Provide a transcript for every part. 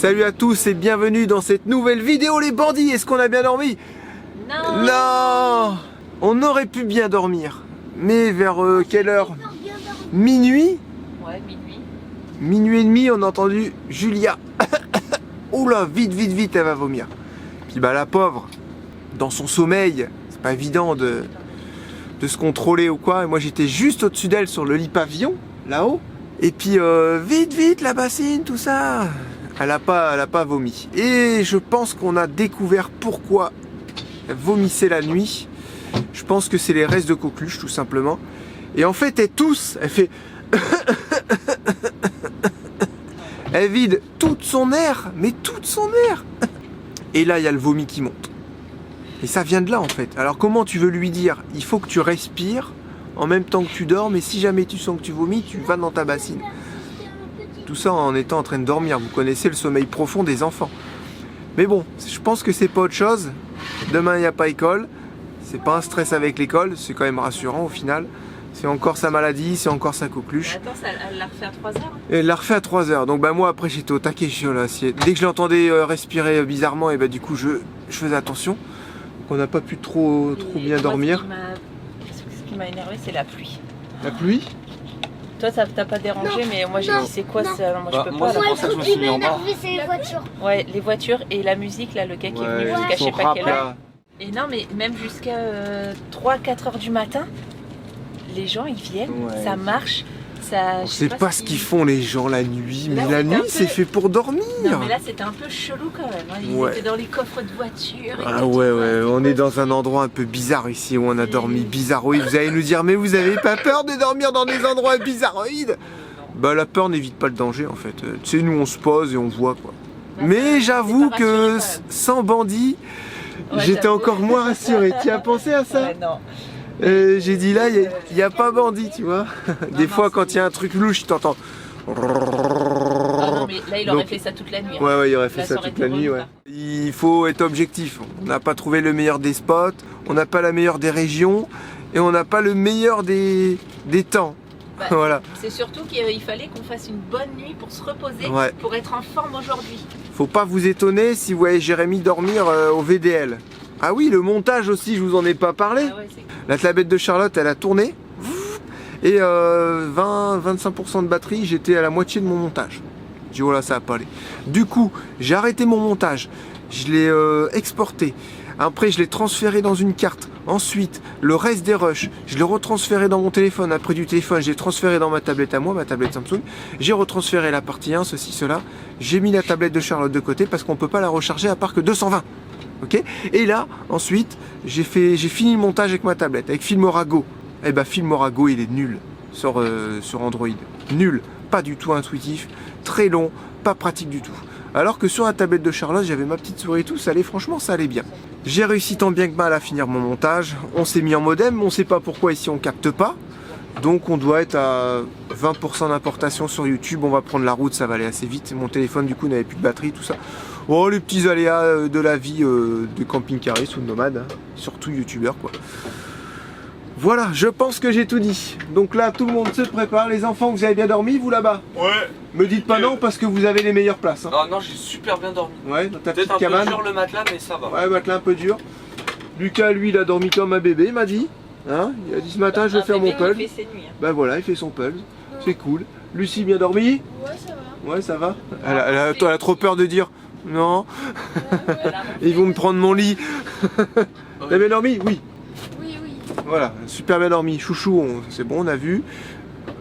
Salut à tous et bienvenue dans cette nouvelle vidéo les bandits. Est-ce qu'on a bien dormi? Non. Non. On aurait pu bien dormir. Mais vers quelle heure? Minuit? Ouais, minuit. Minuit et demi, on a entendu Julia. Oula, vite, vite, vite, elle va vomir. Puis bah la pauvre, dans son sommeil, c'est pas évident de se contrôler ou quoi. Et moi j'étais juste au-dessus d'elle sur le lit pavillon, là-haut. Et puis vite, vite, la bassine, tout ça. Elle a pas vomi. Et je pense qu'on a découvert pourquoi elle vomissait la nuit. Je pense que c'est les restes de coqueluche, tout simplement. Et en fait, elle tousse, elle fait... Elle vide toute son air, mais toute son air. Et là, il y a le vomi qui monte. Et ça vient de là, en fait. Alors, comment tu veux lui dire? Il faut que tu respires en même temps que tu dors, mais si jamais tu sens que tu vomis, tu vas dans ta bassine. Tout ça en étant en train de dormir. Vous connaissez le sommeil profond des enfants. Mais bon, je pense que c'est pas autre chose. Demain, il n'y a pas école. C'est pas un stress avec l'école. C'est quand même rassurant au final. C'est encore sa maladie, c'est encore sa coqueluche. Attends, elle l'a refait à 3 heures. Et elle l'a refait à 3 heures. Donc bah moi après j'étais au taquet chaud là. Dès que je l'entendais respirer bizarrement, et bah du coup je faisais attention. Donc on n'a pas pu trop bien dormir. Ce qui m'a énervé, c'est la pluie. La pluie? Toi ça t'a pas dérangé, mais moi j'ai dit c'est quoi ça? Moi je peux pas. Moi, le truc qui m'a énervé, c'est les voitures. Ouais, les voitures et la musique là, le gars qui est venu jusqu'à je sais pas quelle heure. Et non mais même jusqu'à 3-4 heures du matin. Les gens ils viennent, ça marche, ça. On sait pas ce qu'ils font les gens la nuit, mais la nuit c'est fait pour dormir. Non mais là c'était un peu chelou quand même, hein. Ils étaient dans les coffres de voiture. Ah ouais, on est dans un endroit un peu bizarre ici où on a dormi bizarroïde. Vous allez nous dire, mais vous avez pas peur de dormir dans des endroits bizarroïdes? Bah la peur n'évite pas le danger en fait. Tu sais, nous on se pose et on voit quoi. Mais j'avoue que sans bandit, j'étais encore moins rassuré. Tu as pensé à ça? Non. J'ai dit là, il n'y a pas bandit, tu vois. Des fois, quand il y a un truc louche, t'entends. Ah non, mais là, il aurait fait ça toute la nuit. Hein. Ouais, il aurait fait ça toute la nuit, ouais. Il faut être objectif. On n'a pas trouvé le meilleur des spots, on n'a pas la meilleure des régions, et on n'a pas le meilleur des temps. Bah, voilà. C'est surtout qu'il fallait qu'on fasse une bonne nuit pour se reposer, pour être en forme aujourd'hui. Faut pas vous étonner si vous voyez Jérémy dormir au VDL. Ah oui, le montage aussi, je vous en ai pas parlé. Ah ouais, la tablette de Charlotte, elle a tourné. Et 20-25% de batterie, j'étais à la moitié de mon montage. J'ai dit, oh là, ça va pas aller. Du coup, j'ai arrêté mon montage. Je l'ai exporté. Après, je l'ai transféré dans une carte. Ensuite, le reste des rushs, je l'ai retransféré dans mon téléphone. Après du téléphone, j'ai transféré dans ma tablette à moi, ma tablette Samsung. J'ai retransféré la partie 1, ceci, cela. J'ai mis la tablette de Charlotte de côté parce qu'on peut pas la recharger à part que 220. Okay, et là, ensuite, j'ai fini le montage avec ma tablette, avec Filmora Go. Eh ben, Filmora Go, il est nul sur Android. Nul, pas du tout intuitif, très long, pas pratique du tout. Alors que sur la tablette de Charlotte, j'avais ma petite souris et tout, ça allait, franchement, ça allait bien. J'ai réussi tant bien que mal à finir mon montage. On s'est mis en modem, on sait pas pourquoi ici on capte pas. Donc on doit être à 20% d'importation sur YouTube, on va prendre la route, ça va aller assez vite. Mon téléphone du coup n'avait plus de batterie, tout ça. Oh, les petits aléas de la vie de camping-cariste ou de nomade, hein. Surtout youtubeur quoi. Voilà, je pense que j'ai tout dit. Donc là, tout le monde se prépare. Les enfants, vous avez bien dormi, vous là-bas? Ouais. Me dites pas non parce que vous avez les meilleures places. Hein. Non, j'ai super bien dormi. Ouais, dans ta Peut-être petite cabane. un peu dur le matelas, mais ça va. Ouais, matelas un peu dur. Lucas, lui, il a dormi comme un bébé, il m'a dit. Hein, il a dit ce matin, je vais faire mon puzzle. Il fait ses nuits, hein. Bah voilà, il fait son puzzle. C'est cool. Lucie, bien dormi? Ouais, ça va. Ouais, ça va. Elle a trop peur de dire non. Ils vont me prendre mon lit. T'as bien dormi? Oui. Oui. Voilà, super bien dormi. Chouchou, c'est bon, on a vu.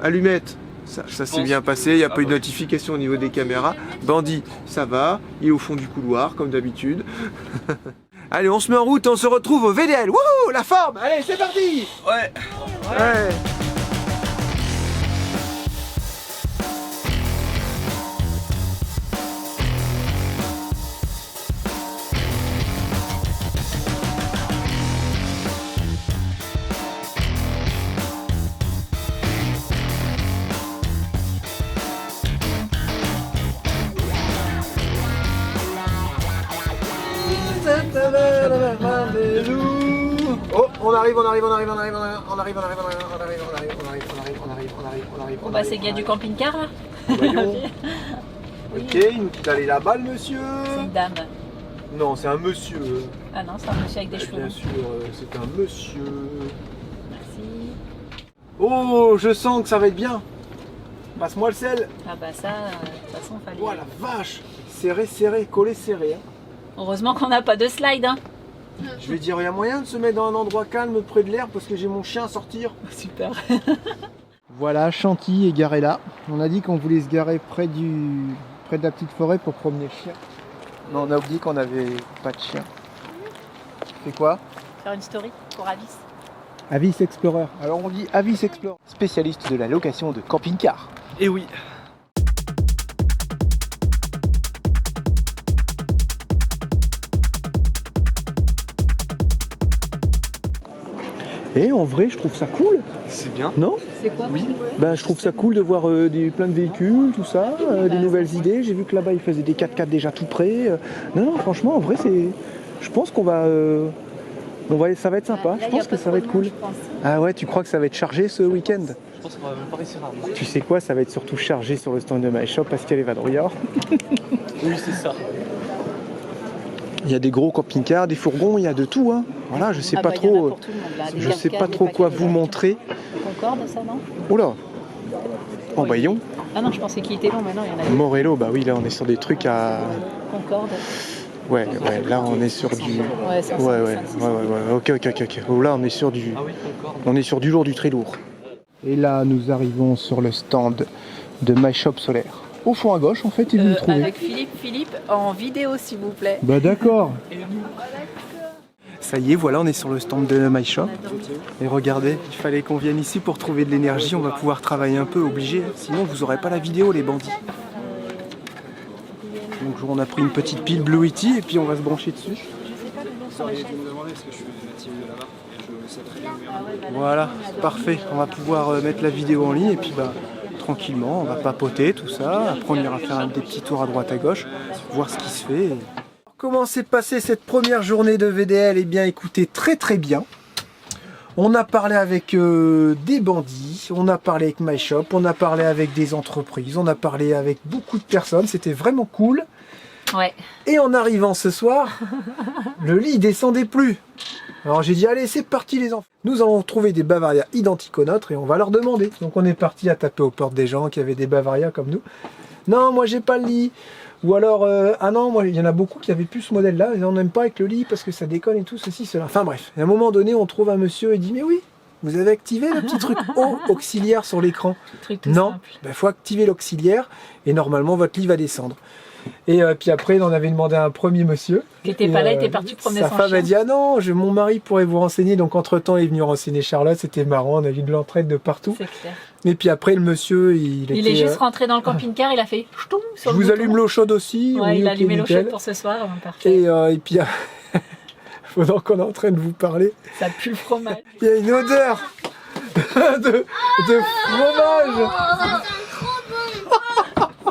Allumette, ça s'est bien passé. Il n'y a pas eu de notification au niveau des caméras. Bandit, ça va. Il est au fond du couloir, comme d'habitude. Allez, on se met en route et on se retrouve au VDL. Wouhou, la forme. Allez, c'est parti. Ouais. Oh, on arrive. Bon bah c'est le gars du camping-car là. Voyons. Oui. Ok, il nous dit d'aller là-bas, le monsieur. C'est une dame. Non, c'est un monsieur. Ah non, c'est un monsieur avec des cheveux. Bien longs. sûr, c'est un monsieur. Merci. Oh, je sens que ça va être bien. Passe-moi le sel. Ah bah ça, de toute façon, fallait... Oh la vache. Serré, serré, collé, serré. Hein. Heureusement qu'on n'a pas de slide, hein. Je vais dire, il y a moyen de se mettre dans un endroit calme près de l'air parce que j'ai mon chien à sortir. Super. Voilà, Chantilly est garé là. On a dit qu'on voulait se garer près de la petite forêt pour promener le chien. Non, on a oublié qu'on n'avait pas de chien. C'est quoi? Faire une story pour Avis. Avis Explorer. Alors on dit Avis Explorer. Spécialiste de la location de camping-car. Et oui. Et en vrai, je trouve ça cool. C'est bien. Non? C'est quoi? Oui. Ben, je trouve ça cool de voir plein de véhicules, tout ça, des nouvelles idées. J'ai vu que là-bas, ils faisaient des 4x4 déjà tout près. Non, franchement, en vrai, je pense qu'on va... ça va être sympa. Je pense que ça va être cool. Ah ouais, tu crois que ça va être chargé ce week-end? Je pense qu'on va même pas réussir à avoir. Tu sais quoi, ça va être surtout chargé sur le stand de MyShop parce qu'il y a les vadrouillards. Oui, c'est ça. Il y a des gros camping-cars, des fourgons, il y a de tout. Hein. Voilà, je sais pas trop. Je sais pas trop quoi vous montrer. Concorde, ça, non? Oula. En baillon. Ah non, je pensais qu'il était long, mais non, il y en a des. Morello, bah oui, là on est sur des trucs à. Concorde. Ouais, là on est sur du. Ouais, c'est Ouais. Ok. Oh, là on est sur du. Ah oui, Concorde. On est sur du lourd, du très lourd. Et là nous arrivons sur le stand de MyShop Solaire. Au fond à gauche en fait, et vous le trouvez. Avec Philippe, en vidéo, s'il vous plaît. Bah d'accord. Ça y est, voilà, on est sur le stand de MyShop. Et regardez, il fallait qu'on vienne ici pour trouver de l'énergie. On va pouvoir travailler un peu, obligé. Sinon, vous n'aurez pas la vidéo, les bandits. Donc, on a pris une petite pile Blue Yeti et puis on va se brancher dessus. Voilà, parfait. On va pouvoir mettre la vidéo en ligne et puis bah tranquillement, on va papoter tout ça. Après, on ira faire des petits tours à droite à gauche, voir ce qui se fait. Comment s'est passée cette première journée de VDL? Eh bien, écoutez, très bien. On a parlé avec des bandits, on a parlé avec MyShop, on a parlé avec des entreprises, on a parlé avec beaucoup de personnes. C'était vraiment cool. Ouais. Et en arrivant ce soir, le lit descendait plus. Alors j'ai dit, allez, c'est parti les enfants. Nous allons trouver des Bavaria identiques aux nôtres et on va leur demander. Donc on est parti à taper aux portes des gens qui avaient des Bavaria comme nous. Non, moi j'ai pas le lit. Ou alors, ah non, moi il y en a beaucoup qui avaient plus ce modèle-là. Et on n'aime pas avec le lit parce que ça déconne et tout, ceci, cela. Enfin bref, à un moment donné, on trouve un monsieur et dit, mais oui, vous avez activé le petit truc haut auxiliaire sur l'écran. Non, il faut activer l'auxiliaire et normalement votre lit va descendre. Et puis après, on avait demandé à un premier monsieur. Qui n'était pas là, il était parti promener son chien. Sa femme a dit, ah non, mon mari pourrait vous renseigner. Donc entre temps, il est venu renseigner Charlotte. C'était marrant, on a vu de l'entraide de partout. C'est clair. Et puis après, le monsieur, il est juste rentré dans le camping-car, il a fait ch'toum sur je le vous bouton. allume l'eau chaude aussi. Ouais, oui, il a ok, allumé l'eau nickel. chaude pour ce soir. Parfait. Et puis, pendant qu'on est en train de vous parler, ça pue le fromage. Il y a une odeur de fromage.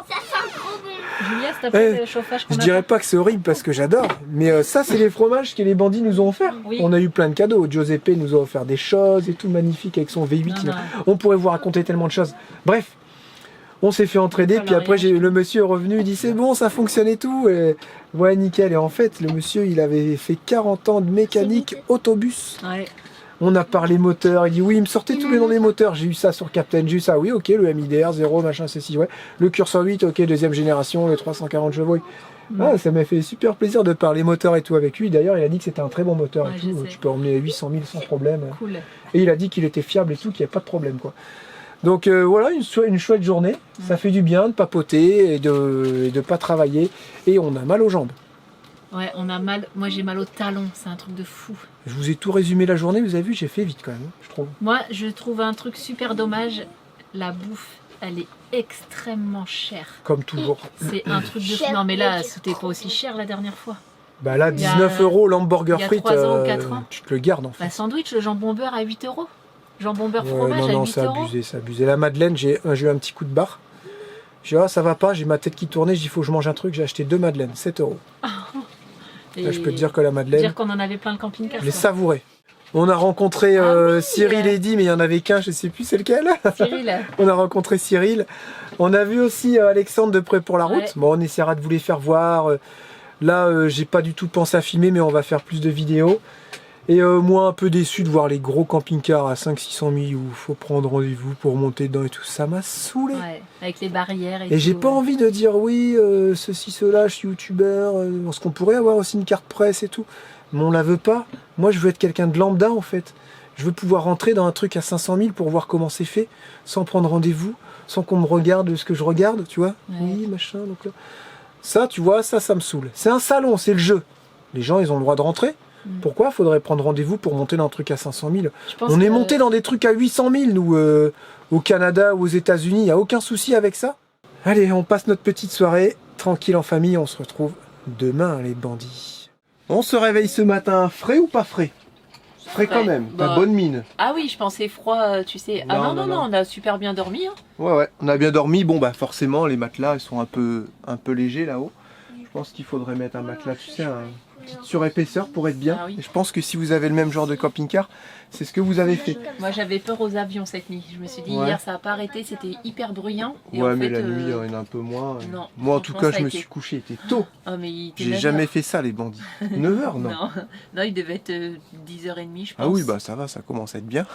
Ça sent trop bon. Julia, s'il te plaît, le chauffage qu'on Je a dirais pas que c'est horrible parce que j'adore, mais ça c'est les fromages que les bandits nous ont offerts. Oui. On a eu plein de cadeaux. Giuseppe nous a offert des choses et tout magnifique avec son V8. Non. On pourrait vous raconter tellement de choses. Bref, on s'est fait entraider, puis après le monsieur est revenu, il dit c'est bon, ça fonctionne et tout. Et ouais, nickel. Et en fait, le monsieur il avait fait 40 ans de mécanique autobus. Ouais. On a parlé moteur, il dit oui, il me sortait tous les noms des moteurs. J'ai eu ça sur Captain, j'ai eu ça, oui, ok, le MIDR 0, machin, ceci, ouais. Le Cursor 8, ok, deuxième génération, le 340 chevaux. Ah, ça m'a fait super plaisir de parler moteur et tout avec lui. D'ailleurs, il a dit que c'était un très bon moteur et tout. Tu peux emmener 800 000 sans problème. Cool. Et il a dit qu'il était fiable et tout, qu'il n'y avait pas de problème, quoi. Donc voilà, une chouette journée. Ça fait du bien de papoter et de pas travailler. Et on a mal aux jambes. Ouais, on a mal. Moi, j'ai mal au talon. C'est un truc de fou. Je vous ai tout résumé la journée. Vous avez vu, j'ai fait vite quand même, je trouve. Moi, je trouve un truc super dommage. La bouffe, elle est extrêmement chère. Comme toujours. C'est un truc de fou. Non, mais là, c'était pas aussi cher la dernière fois. Bah là, 19 € l'hamburger frites, 3 ans ou 4 ans. tu te le gardes en fait. Bah, sandwich, le jambon beurre à 8 €. Jambon beurre fromage à 8 €. Non, c'est abusé, c'est abusé. La Madeleine, j'ai eu un petit coup de barre. J'ai dit, ah, ça va pas, j'ai ma tête qui tournait, j'ai dit, il faut que je mange un truc. J'ai acheté 2 Madeleines, 7 €. Là, je peux te dire que la Madeleine, dire qu'on en avait plein le camping-car. je l'ai savouré. On a rencontré oui, Cyril et Eddy, mais il n'y en avait qu'un, je sais plus c'est lequel. Cyril. On a rencontré Cyril. On a vu aussi Alexandre de Prêt pour la route. Ouais. Bon, on essaiera de vous les faire voir. Là, j'ai pas du tout pensé à filmer, mais on va faire plus de vidéos. Et moi, un peu déçu de voir les gros camping-cars à 500-600 000 où il faut prendre rendez-vous pour monter dedans et tout. Ça m'a saoulé. Ouais, avec les barrières Et j'ai pas envie de dire oui, ceci, cela, je suis youtubeur. Parce qu'on pourrait avoir aussi une carte presse et tout. Mais on la veut pas. Moi, je veux être quelqu'un de lambda en fait. Je veux pouvoir rentrer dans un truc à 500 000 pour voir comment c'est fait, sans prendre rendez-vous, sans qu'on me regarde ce que je regarde, tu vois. Ouais. Oui, machin, donc là. Ça, tu vois, ça me saoule. C'est un salon, c'est le jeu. Les gens, ils ont le droit de rentrer. Pourquoi faudrait prendre rendez-vous pour monter dans un truc à 500 000? On est monté dans des trucs à 800 000, nous, au Canada ou aux États-Unis. Il n'y a aucun souci avec ça. Allez, on passe notre petite soirée, tranquille en famille. On se retrouve demain, les bandits. On se réveille ce matin, frais ou pas frais? Frais quand même, t'as bonne mine. Ah oui, je pensais froid, tu sais. Ah non, on a super bien dormi. Hein. Ouais, on a bien dormi. Bon, bah forcément, les matelas, ils sont un peu légers là-haut. Je pense qu'il faudrait mettre un matelas, tu sais, une petite surépaisseur pour être bien. Ah oui. Et je pense que si vous avez le même genre de camping-car, c'est ce que vous avez fait. Moi, j'avais peur aux avions cette nuit. Je me suis dit, Ouais. hier, ça n'a pas arrêté, c'était hyper bruyant. Et Ouais, en mais fait, la nuit, il y en a un peu moins. non, Moi, en tout franchement, cas, ça je a me été- suis couché, il était tôt. Oh, mais il était J'ai 9 jamais heures. fait ça, les bandits. 9h, non. Non, il devait être 10h30, je pense. Ah oui, bah ça va, ça commence à être bien.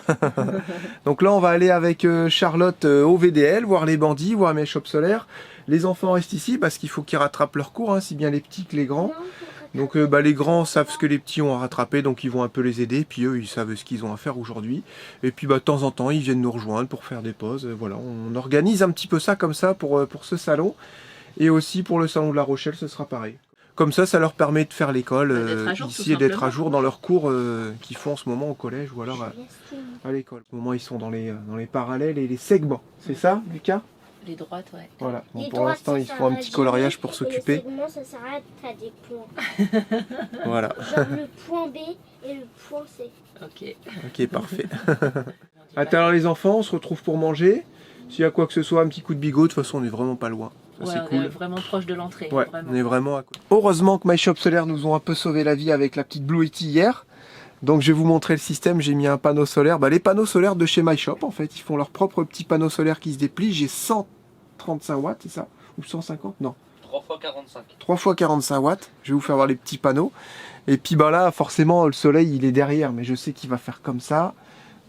Donc là, on va aller avec Charlotte au VDL, voir les bandits, voir mes shops solaires. Les enfants restent ici parce qu'il faut qu'ils rattrapent leur cours, hein, si bien les petits que les grands. Donc les grands savent ce que les petits ont à rattraper, donc ils vont un peu les aider. Puis eux, ils savent ce qu'ils ont à faire aujourd'hui. Et puis de temps en temps, ils viennent nous rejoindre pour faire des pauses. Voilà, on organise un petit peu ça comme ça pour ce salon. Et aussi pour le salon de La Rochelle, ce sera pareil. Comme ça leur permet de faire l'école D'être à jour, ici tout et d'être à simplement. jour dans leurs cours qu'ils font en ce moment au collège ou alors à l'école. Au moment, ils sont dans les parallèles et les segments. C'est ça, Lucas? Les droites, ouais. Voilà. Bon, Les pour droites, l'instant, ça ils sert font un à petit gérer, coloriage pour et s'occuper. Le segment, ça s'arrête à des points. Voilà. Genre le point B et le point C. Ok. Ok, parfait. Alors les enfants, on se retrouve pour manger. S'il y a quoi que ce soit, un petit coup de bigot, de toute façon, on est vraiment pas loin. Ça, Ouais, c'est on cool. est vraiment proche de l'entrée. Ouais, vraiment. on est vraiment à côté. Heureusement que My Shop Solaire nous ont un peu sauvé la vie avec la petite Blue Yeti hier. Donc je vais vous montrer le système, j'ai mis un panneau solaire. Les panneaux solaires de chez My Shop, en fait, ils font leur propre petit panneau solaire qui se déplie. J'ai 135 watts, c'est ça? Ou 150? Non. 3 x 45. 3 x 45 watts. Je vais vous faire voir les petits panneaux. Et puis là, forcément, le soleil, il est derrière. Mais je sais qu'il va faire comme ça.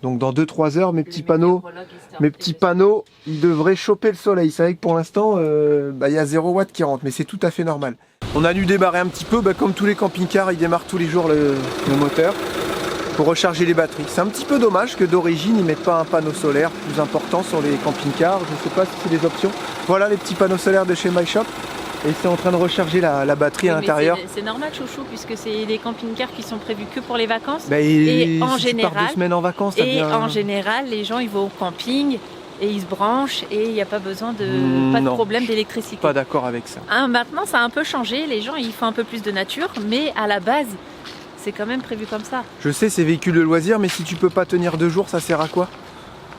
Donc dans 2-3 heures, mes petits panneaux, ils devraient choper le soleil. C'est vrai que pour l'instant, il y a 0 watts qui rentre. Mais c'est tout à fait normal. On a dû démarrer un petit peu. Comme tous les camping-cars, ils démarrent tous les jours le moteur pour recharger les batteries. C'est un petit peu dommage que d'origine, ils mettent pas un panneau solaire plus important sur les camping-cars. Je ne sais pas si c'est des options. Voilà les petits panneaux solaires de chez My Shop. Et c'est en train de recharger la batterie à l'intérieur. C'est normal, chouchou, puisque c'est des camping-cars qui sont prévus que pour les vacances. Et en si tu pars 2 général, semaines en vacances, t'as Et bien... en général, les gens ils vont au camping et ils se branchent et il n'y a pas besoin de pas de Non, problème d'électricité. Pas d'accord avec ça. Hein, maintenant, ça a un peu changé. Les gens ils font un peu plus de nature, mais à la base, c'est quand même prévu comme ça. Je sais, c'est véhicule de loisir, mais si tu peux pas tenir 2 jours, ça sert à quoi?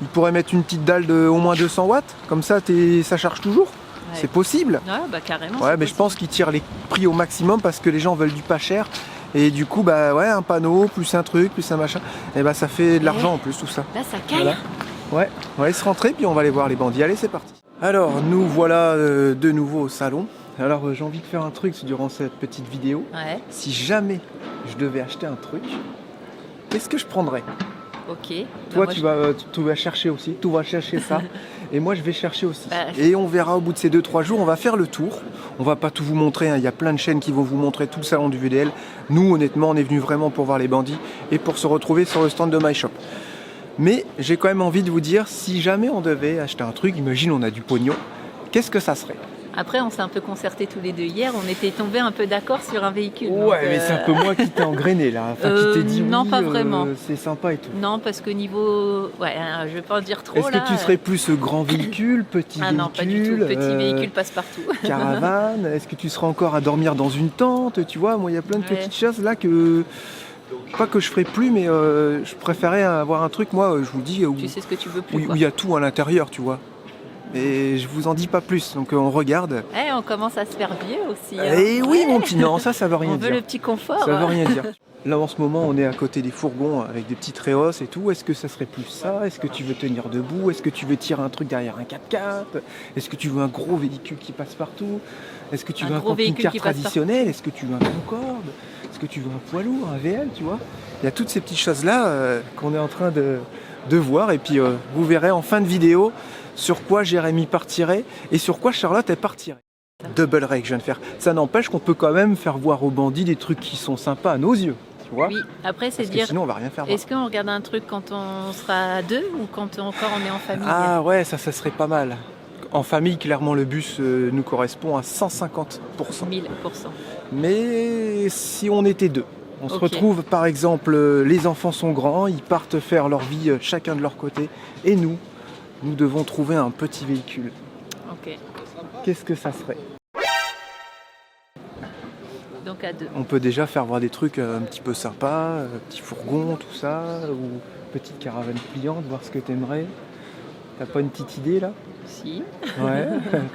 Ils pourraient mettre une petite dalle de au moins 200 watts, comme ça ça charge toujours. Ouais. C'est possible. Ouais, bah carrément. Ouais, c'est mais je possible. pense qu'ils tirent les prix au maximum parce que les gens veulent du pas cher. Et du coup, un panneau, plus un truc, plus un machin, et ça fait de l'argent en plus tout ça. Là, ça caille. Voilà. Ouais, on va aller se rentrer puis on va aller voir les bandits. Allez, c'est parti. Alors, nous voilà de nouveau au salon. Alors, j'ai envie de faire un truc durant cette petite vidéo. Ouais, Si jamais je devais acheter un truc, qu'est-ce que je prendrais? ok. Toi, Bah, moi, tu vas chercher aussi, tu vas chercher ça, et moi je vais chercher aussi. Bah, Et on verra au bout de ces 2-3 jours, on va faire le tour. On va pas tout vous montrer, hein. Il y a plein de chaînes qui vont vous montrer tout le salon du VDL. Nous, honnêtement, on est venus vraiment pour voir les bandits et pour se retrouver sur le stand de My Shop. Mais j'ai quand même envie de vous dire, si jamais on devait acheter un truc, imagine on a du pognon, qu'est-ce que ça serait? Après, on s'est un peu concertés tous les deux hier. On était tombés un peu d'accord sur un véhicule. Ouais, donc, mais c'est un peu moi qui t'ai engrainé là, enfin qui t'ai dit non, oui, pas vraiment. C'est sympa et tout. Non, parce que niveau... Ouais, je vais pas en dire trop Est-ce là. que tu serais plus grand véhicule, petit Ah véhicule? non, pas du tout. Petit véhicule passe partout. Caravane? Est-ce que tu serais encore à dormir dans une tente? Tu vois, moi il y a plein de Ouais. petites choses là que... Pas que je ferais plus, mais je préférais avoir un truc, moi, je vous dis, où Tu sais ce que tu veux plus. où quoi. il y a tout à l'intérieur, tu vois. Et je vous en dis pas plus, donc on regarde. Eh, on commence à se faire vieux aussi. Hein. Et oui, mon petit, non, ça veut rien On dire. veut le petit confort. Ça veut rien dire. Là, en ce moment, on est à côté des fourgons avec des petits tréos et tout. Est-ce que ça serait plus ça? Est-ce que tu veux tenir debout? Est-ce que tu veux tirer un truc derrière un 4x4? Est-ce que tu veux un gros véhicule qui passe partout? Est-ce que tu veux un camping-car traditionnel? Est-ce que tu veux un Concorde? Est-ce que tu veux un poids lourd, un VL, tu vois? Il y a toutes ces petites choses-là qu'on est en train de voir. Et puis, vous verrez en fin de vidéo sur quoi Jérémy partirait et sur quoi Charlotte elle partirait. Double rake, je viens de faire. Ça n'empêche qu'on peut quand même faire voir aux bandits des trucs qui sont sympas à nos yeux. Tu vois? Oui, après c'est Parce que dire, sinon on va rien faire. est-ce qu'on regarde un truc quand on sera à deux ou quand encore on est en famille? Ah ouais, ça serait pas mal. En famille, clairement, le bus nous correspond à 150%. 1000%. Mais si on était deux, on se Ok. retrouve par exemple, les enfants sont grands, ils partent faire leur vie chacun de leur côté, et nous devons trouver un petit véhicule. Ok. Qu'est-ce que ça serait? Donc à deux. On peut déjà faire voir des trucs un petit peu sympas, petit fourgon, tout ça, ou petite caravane pliante, voir ce que t'aimerais. T'as pas une petite idée là? Si. Ouais,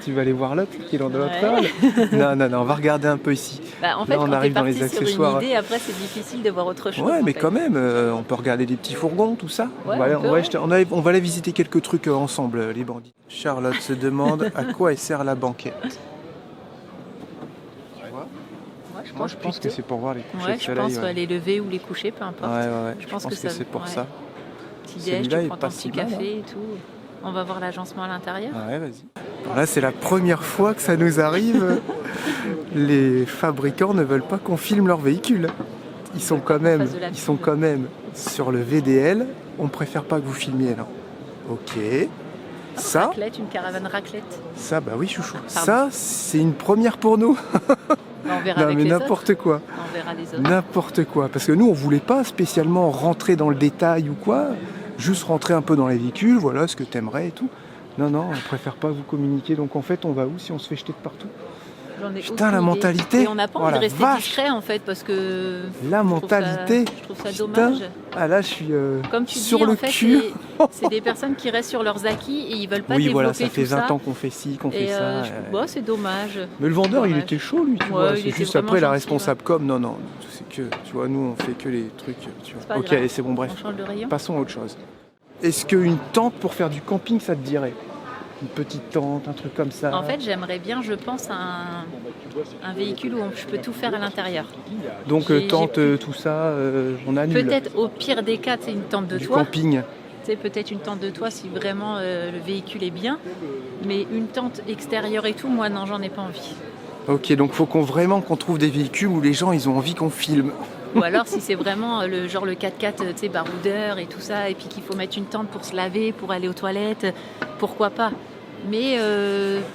tu vas aller voir l'autre qui est dans de l'autre Ouais. salle. Non, on va regarder un peu ici. Bah, en fait, Là, on quand t'es arrive dans parti les sur accessoires. une idée, après c'est difficile de voir autre chose. Ouais, en mais fait. quand même, on peut regarder des petits fourgons, tout ça. Ouais, on, va, on peut, on va ouais. acheter- on va aller visiter quelques trucs ensemble, les bandits. Charlotte se demande à quoi elle sert la banquette. Tu vois? Ouais, je Moi, je pense que plutôt. c'est pour voir les couchers Ouais, de je soleil. pense ouais. les lever ou les coucher, peu importe. Ouais, Je pense que que ça- c'est pour ouais. ça. Petit déj, Celui-là tu est prends pas ton si petit mal, café et tout. On va voir l'agencement à l'intérieur. Ouais, vas-y. Alors là, c'est la première fois que ça nous arrive. Les fabricants ne veulent pas qu'on filme leur véhicule. Ils sont quand même sur le VDL. On préfère pas que vous filmiez là. Ok. Ça, Raclette, une caravane raclette. bah oui, chouchou. Pardon. Ça, c'est une première pour nous. On verra Non, avec mais les n'importe quoi. autres. On verra les autres. N'importe quoi. Parce que nous, on voulait pas spécialement rentrer dans le détail ou quoi. Juste rentrer un peu dans les véhicules, voilà ce que t'aimerais et tout. Non, on préfère pas vous communiquer. Donc en fait, on va où si on se fait jeter de partout? J'en ai Putain, aucune la idée. mentalité. Et on n'a pas Oh, envie de la rester vache. discret en fait parce que La je trouve mentalité. ça- Je trouve ça Putain. dommage. Ah là, je suis Comme tu sur dis, le en fait, cul. c'est des personnes qui restent sur leurs acquis et ils veulent pas Oui, développer voilà, ça fait tout 20 ça. ans qu'on fait ci, qu'on fait Et ça. bon, c'est dommage. Mais le vendeur, il Dommage. était chaud, lui, tu Ouais, vois. il C'est était juste vraiment après la gentil, responsable com. Non, c'est que, tu vois, nous, on fait que les trucs, tu vois. C'est pas Ok, grave. allez, c'est bon, bref. On change de rayon. Passons à autre chose. Est-ce qu'une tente pour faire du camping, ça te dirait? Une petite tente, un truc comme ça? En fait, j'aimerais bien, je pense, un véhicule où je peux tout faire à l'intérieur. Donc, j'ai tente, plus- tout ça, on annule. Peut-être au pire des cas, c'est une tente de Du toit. camping. C'est peut-être une tente de toit si vraiment le véhicule est bien. Mais une tente extérieure et tout, moi non, j'en ai pas envie. Ok, donc faut vraiment qu'on trouve des véhicules où les gens, ils ont envie qu'on filme. Ou alors si c'est vraiment le 4x4, tu sais, baroudeur et tout ça, et puis qu'il faut mettre une tente pour se laver, pour aller aux toilettes, pourquoi pas. Mais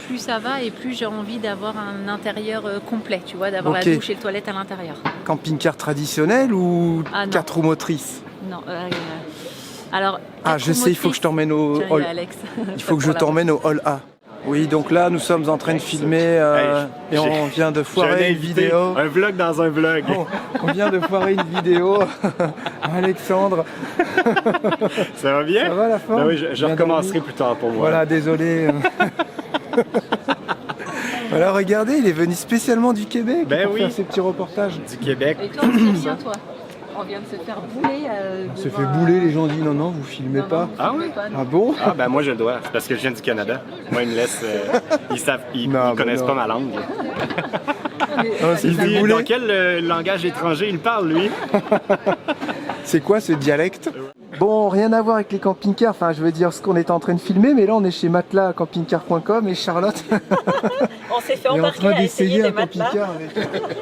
plus ça va et plus j'ai envie d'avoir un intérieur complet, tu vois, d'avoir Ok. la douche et les toilettes à l'intérieur. Camping-car traditionnel ou Ah, non. 4 roues motrices? Non, alors... Ah, je sais, il faut que je t'emmène au Tiens, il y hall. a Alex. Il faut que je t'emmène au hall A. Oui, donc là, nous sommes en train de filmer et on vient de foirer une vidéo. Un vlog dans un vlog. On vient de foirer une vidéo. Alexandre, Ça va bien? ça va la forme? Ben oui, je Bien recommencerai dormi? plus tard pour moi. Voilà, désolé. Voilà, regardez, il est venu spécialement du Québec Ben pour oui. faire ses petits reportages. Du Québec. Et toi, on se fait bien, toi. On vient de se faire bouler. On se fait bouler, les gens disent non, vous filmez pas. Ah oui? Ah bon? Ah ben moi je le dois, c'est parce que je viens du Canada. Moi ils me laissent, ils Non, connaissent ben pas non. ma langue. On s'est Il fait dit bouler. dans quel langage étranger il parle lui? C'est quoi ce dialecte? Bon, rien à voir avec les camping-cars, enfin je veux dire ce qu'on est en train de filmer, mais là on est chez matelascampingcar.com et Charlotte On s'est fait est en embarquer train à essayer d'essayer des un matelas. camping-car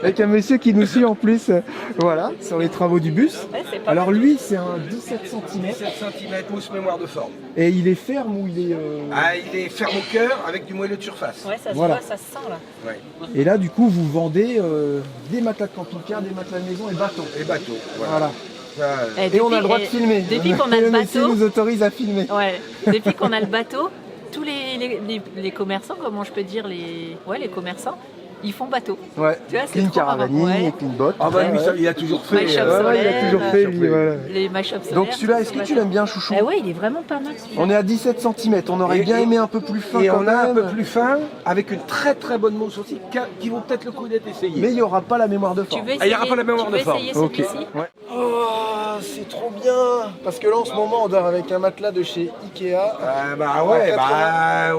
avec un monsieur qui nous suit en plus, voilà, sur les travaux du bus. Ouais, c'est pas Alors mal. lui c'est un 17 cm 7 cm mousse mémoire de forme. et il est ferme ou il est... Ah, il est ferme au cœur avec du moelleux de surface. Ouais, ça se Voilà. voit, ça se sent là. Ouais. Et là du coup vous vendez des matelas de camping-car, des matelas de maison et bateaux. Et bateau. Voilà. Voilà. Ça, Et on a le droit de filmer. Depuis qu'on a le monsieur bateau, nous autorise à filmer. ouais, depuis qu'on a le bateau, tous les commerçants, comment je peux dire, les commerçants, Ils font bateau. Ouais. Tu vois, c'est Clean trop marrant. Caravaning Ouais. et Clean Bot. Ah bah lui, Ouais. ça, il a toujours fait. My Shop Ouais, ouais, il a toujours fait, lui, voilà. Les mashups solaires. Donc celui-là, est-ce que tu l'aimes bien, chouchou? Eh ouais, il est vraiment pas mal celui-là. On est à 17 cm, on aurait Et- bien et- aimé un peu plus fin Et quand on a un même. peu plus fin, avec une très très bonne mousse aussi, qui vaut peut-être le coup d'être essayé. Mais il n'y aura pas la mémoire de Tu forme. veux essayer, Ah, il y aura pas la mémoire tu de veux forme. essayer Ok. celui-ci Ouais. Oh, c'est trop bien. Parce que là, en ce moment, on dort avec un matelas de chez Ikea.